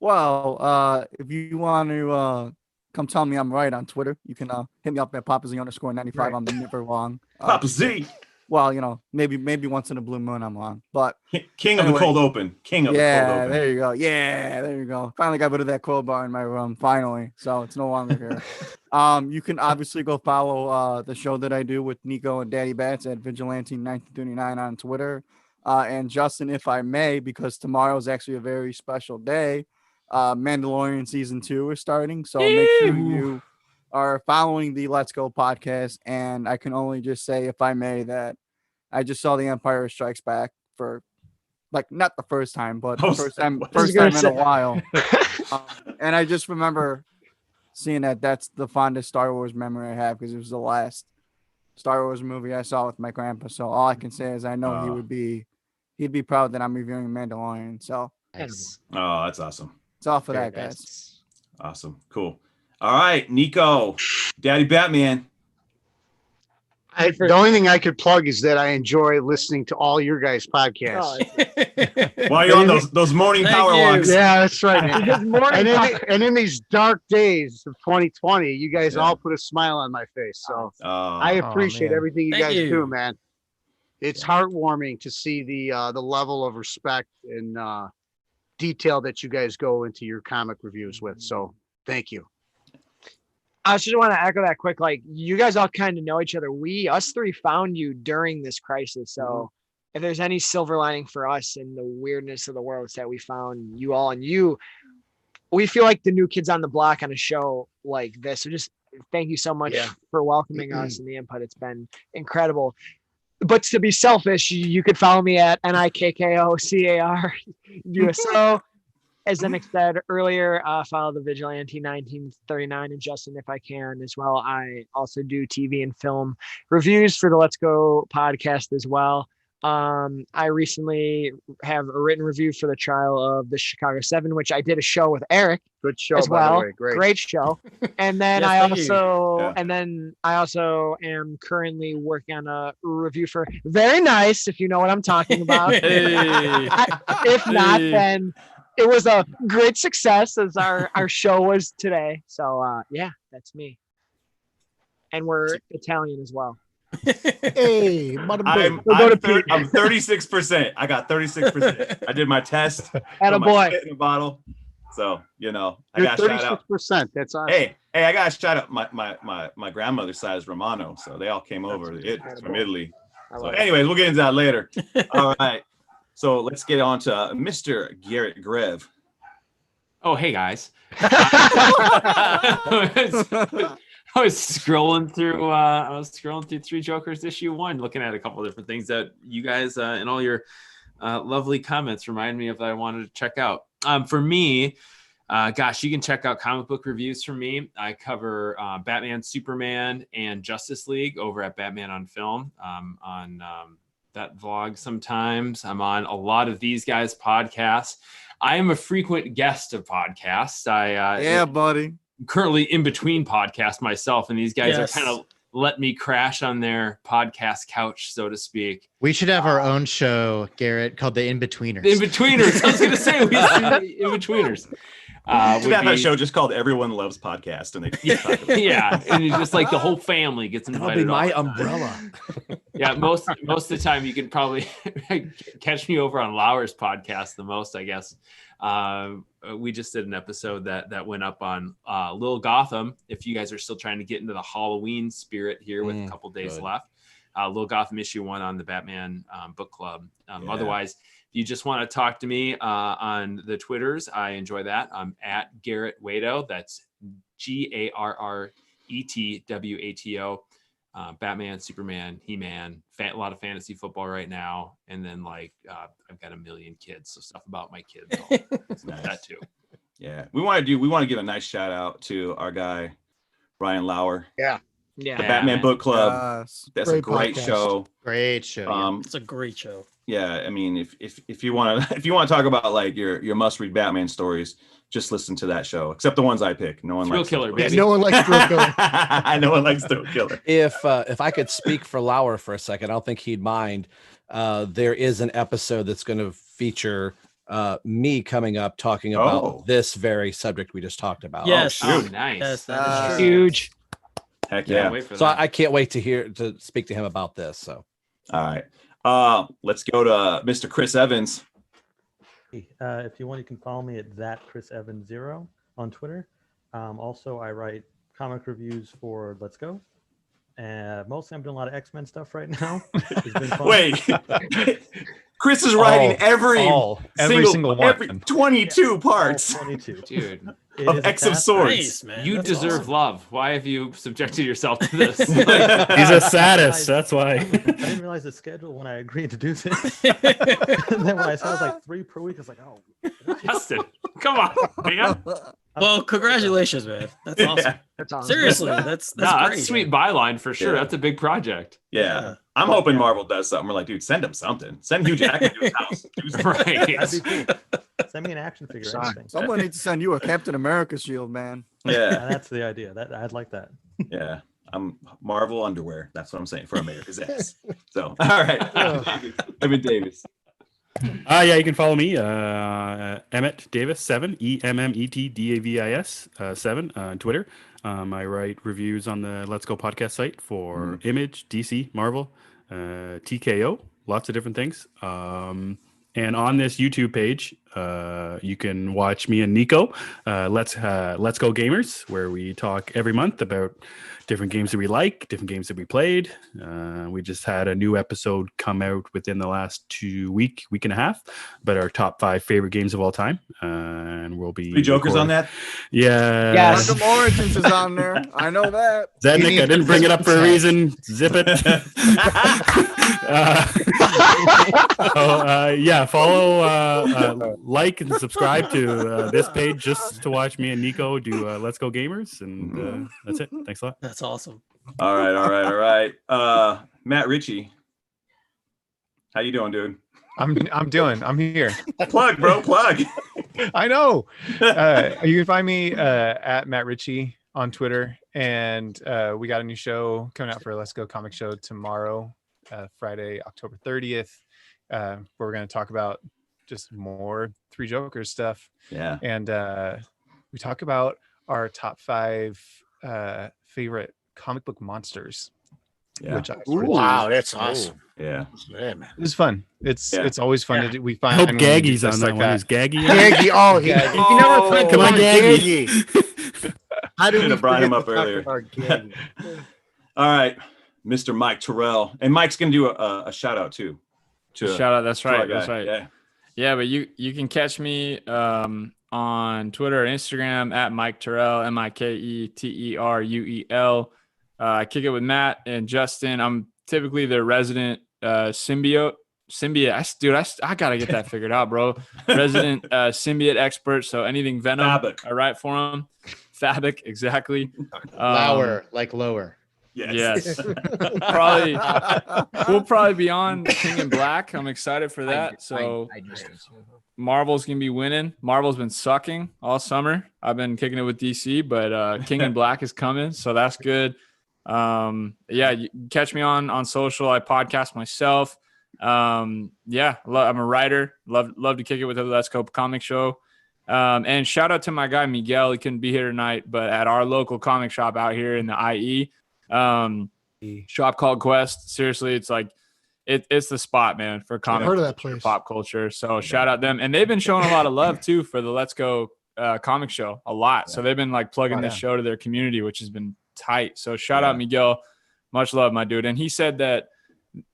Well, if you want to come tell me I'm right on Twitter, you can hit me up at @PapaZ_95. Right. I'm never wrong. Papa Z. Well, maybe once in a blue moon I'm wrong, but King of the cold open. King of the cold open. There you go. Yeah, there you go. Finally got rid of that crowbar in my room. Finally, so it's no longer here. You can obviously go follow the show that I do with Nico and Daddy Bats at Vigilante1939 on Twitter. And Justin, if I may, because tomorrow is actually a very special day, Mandalorian season 2 is starting. So make sure you are following the Let's Go podcast. And I can only just say, if I may, that I just saw The Empire Strikes Back for not the first time, but the first time in a while. And I just remember seeing that's the fondest Star Wars memory I have, because it was the last Star Wars movie I saw with my grandpa. So all I can say is I know he'd be proud that I'm reviewing Mandalorian. So nice. Oh, that's awesome. It's all for that, guys. Awesome. Cool. All right, Nico, Daddy Batman. The only thing I could plug is that I enjoy listening to all your guys' podcasts. While you're on those morning power walks. Yeah, that's right. And in these dark days of 2020, you guys all put a smile on my face. So I appreciate everything you guys do, man. It's heartwarming to see the level of respect and detail that you guys go into your comic reviews with. So thank you. I just want to echo that quick. Like, you guys all kind of know each other. Us three found you during this crisis. So if there's any silver lining for us in the weirdness of the world, it's that we found you all, and we feel like the new kids on the block on a show like this. So just thank you so much for welcoming us and the input. It's been incredible. But to be selfish, you could follow me at NIKKOCARUSO. As Nick said earlier, follow the Vigilante 1939 and Justin if I can as well. I also do TV and film reviews for the Let's Go podcast as well. I recently have a written review for the trial of the Chicago 7, which I did a show with Eric. Good show, as well. By the way. Great show. And then I also am currently working on a review for Very Nice, if you know what I'm talking about. If not, then it was a great success as our show was today. So yeah, that's me. And we're Italian as well. Hey, I'm 36%. I got 36%. I did my test. Attaboy. In a bottle. So, I You're got a shout out. 36%. That's awesome. Hey, I got to shout out my grandmother's side is Romano. So they all came over from Italy. So anyways, we'll get into that later. All right. So let's get on to Mr. Garrett Grev. Oh, hey guys. I was scrolling through Three Jokers issue 1, looking at a couple of different things that you guys and all your lovely comments remind me of that I wanted to check out. For me, Gosh, you can check out comic book reviews from me. I cover Batman, Superman, and Justice League over at Batman on Film on that vlog sometimes. I'm on a lot of these guys' podcasts. I am a frequent guest of podcasts. Yeah, buddy. I'm currently in between podcasts myself, and these guys Yes. are kind of let me crash on their podcast couch, so to speak. We should have our own show, Garrett, called the In-Betweeners. The In-Betweeners. I was going to say, we used to do the In-Betweeners. We should have a show just called Everyone Loves Podcast, and they keep talking about it. Yeah, and it's just like the whole family gets invited. That'll be my all the time. umbrella. Yeah, most of the time you can probably catch me over on Lauer's podcast the most, I guess. We just did an episode that went up on Lil Gotham. If you guys are still trying to get into the Halloween spirit here with a couple days left, Lil Gotham issue 1 on the Batman book club. Otherwise, if you just want to talk to me on the Twitters, I enjoy that. I'm at Garrett Wato. That's GARRETWATO. Batman, Superman, He-Man, a lot of fantasy football right now, and then like I've got a million kids, so stuff about my kids. That too. Yeah, we want to give a nice shout out to our guy Ryan Lauer. Yeah. The Batman Book Club. That's a great podcast. show. Great show. It's a great show. Yeah, I mean, if you want to talk about like your must read Batman stories, just listen to that show. Except the ones I pick. No one Thrill likes Killer, those. baby. No one likes Thrill Killer. No one likes Thrill Killer. If I could speak for Lauer for a second, I don't think he'd mind. There is an episode that's going to feature me coming up talking about this very subject we just talked about. Yes. Oh, nice. Yes, that is true. Huge. Heck Can't yeah. wait for So that. I can't wait to speak to him about this. So All right. Let's go to Mr. Chris Evans. If you want, you can follow me at @ChrisEvans0 on Twitter. Also, I write comic reviews for Let's Go. Mostly, I'm doing a lot of X-Men stuff right now. It's been fun. Wait. Chris is writing every single one. every 22 parts 22. Dude, It of is a X of task. Swords. Nice, man. you That's deserve awesome. love. Why have you subjected yourself to this? He's a sadist. That's why. I didn't realize the schedule when I agreed to do this. And then when I saw it was like 3 per week, I was like, oh. Justin, come on, man. Well, congratulations, man. That's awesome. That's awesome. Seriously, that's No, great. that's a sweet byline for sure. Yeah. That's a big project. Yeah. I'm hoping Marvel does something. We're like, dude, send him something. Send Hugh Jackman to his house. Do something. Right. That'd be cool. Send me an action figure. Anything. Someone needs to send you a Captain America shield, man. Yeah. That's the idea. I'd like that. Yeah. I'm Marvel underwear. That's what I'm saying for America's ass. So, all right. Evan Davis. Yeah, you can follow me, Emmett Davis 7, EMMETDAVIS 7 on Twitter. I write reviews on the Let's Go podcast site for Image, DC, Marvel, TKO, lots of different things. And on this YouTube page, you can watch me and Nico, Let's Go Gamers, where we talk every month about different games that we like, different games that we played. We just had a new episode come out within the last week and a half about our top 5 favorite games of all time. And we'll be 3 Jokers on that? Yeah. Yes. Quantum Origins is on there. I know that. Zednik, I didn't bring it up for a reason. Zip it. Yeah, follow, like, and subscribe to this page just to watch me and Nico do Let's Go Gamers, and that's it. Thanks a lot. That's awesome. All right. Matt Ritchie. How you doing, dude? I'm here. Plug, bro, plug. I know. You can find me at Matt Ritchie on Twitter, and we got a new show coming out for Let's Go Comic Show tomorrow, Friday, October 30th, where we're going to talk about just more 3 Jokers stuff. Yeah. And we talk about our top 5 favorite comic book monsters. Yeah. Which Wow, that's awesome. Yeah. Yeah, man. It's fun. It's always fun to do. We find I hope when we do Gaggy's on lists that like one. Is Gaggy? Gaggy. Oh, he never played come on, Gaggy. How did Should we have brought him forget up to talk earlier. about Gaggy? All right, Mr. Mike Terrell, and Mike's gonna do a shout out too. Shout out. That's to our right. guy. That's right. Yeah. Yeah, but you can catch me on Twitter and Instagram at Mike Terrell, MikeTerruel. I kick it with Matt and Justin. I'm typically the resident symbiote symbiote. I gotta get that figured out, bro. Resident symbiote expert. So anything Venom, Fabic. I write for him. Fabic, exactly. Lower, like lower. Yes. We'll probably be on King and Black. I'm excited for that. So Marvel's gonna be winning. Marvel's been sucking all summer. I've been kicking it with DC, but King and Black is coming, so that's good. You catch me on social. I podcast myself. I'm a writer. Love to kick it with the Let's Go comic show. And shout out to my guy Miguel. He couldn't be here tonight, but at our local comic shop out here in the IE, shop called Quest. Seriously, it's like it's the spot, man, for comic heard of that place. pop culture. So shout out them, and they've been showing a lot of love too for the Let's Go comic show a lot. So they've been like plugging this show to their community, which has been tight. So shout out Miguel, much love, my dude. And he said that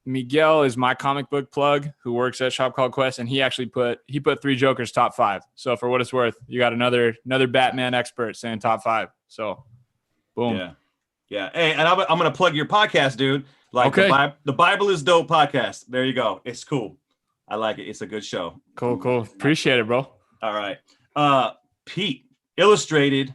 Miguel is my comic book plug who works at Shop Called Quest, and he actually put Three Jokers top 5. So for what it's worth, you got another Batman expert saying top 5. So boom. Yeah. Hey, and I'm gonna plug your podcast, dude. Like the Bible is Dope podcast. There you go. It's cool. I like it. It's a good show. Cool. Appreciate it, bro. All right. Pete, Illustrated.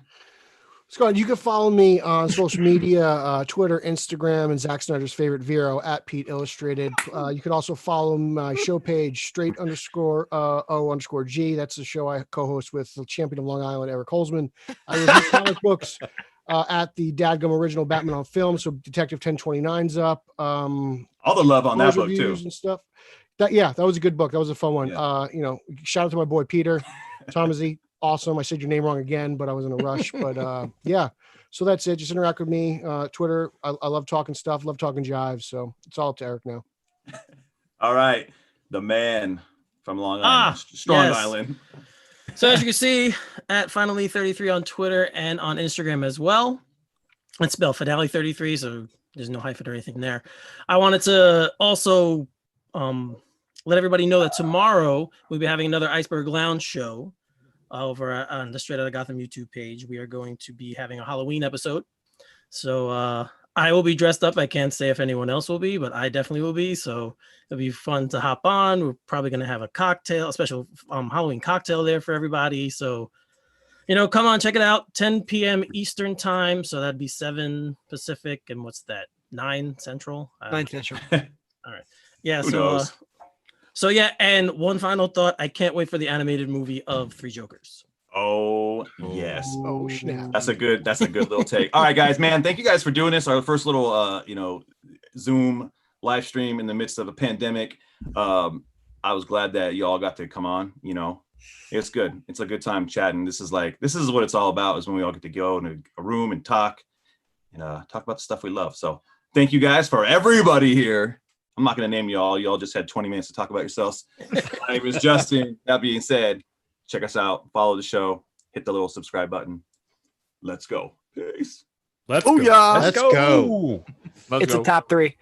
Scott, you can follow me on social media, Twitter, Instagram, and Zack Snyder's favorite Vero at Pete Illustrated. You can also follow my show page, straight_O_G. That's the show I co-host with the champion of Long Island, Eric Holzman. I review comic books at the Dadgum Original Batman on Film. So Detective 1029's up. All the love on that book too. And stuff. That was a good book. That was a fun one. Yeah. Shout out to my boy Peter Tomasi. Awesome. I said your name wrong again, but I was in a rush. But so that's it. Just interact with me. Twitter. I love talking stuff, love talking jive. So it's all up to Eric now. All right. The man from Long Island, Strong Island. So as you can see, at Finally33 on Twitter and on Instagram as well. It's spelled Finale33, so there's no hyphen or anything there. I wanted to also let everybody know that tomorrow we'll be having another Iceberg Lounge show. Over on the Straight Outta Gotham YouTube page. We are going to be having a Halloween episode. So I will be dressed up. I can't say if anyone else will be, but I definitely will be. So it'll be fun to hop on. We're probably going to have a special Halloween cocktail there for everybody. So, come on, check it out. 10 p.m. Eastern time. So that'd be 7 Pacific. And what's that? 9 Central? 9 Central. All right. Yeah. Who knows? So yeah, and one final thought. I can't wait for the animated movie of Three Jokers. Oh yes. Oh snap. That's a good little take. All right, guys, man. Thank you guys for doing this. Our first little Zoom live stream in the midst of a pandemic. I was glad that you all got to come on. It's good. It's a good time chatting. This is what it's all about, is when we all get to go in a room and talk about the stuff we love. So thank you guys for everybody here. I'm not going to name you all. You all just had 20 minutes to talk about yourselves. My name is Justin. That being said, check us out. Follow the show. Hit the little subscribe button. Let's go. Peace. Let's go. Yeah. Let's go. It's a top 3.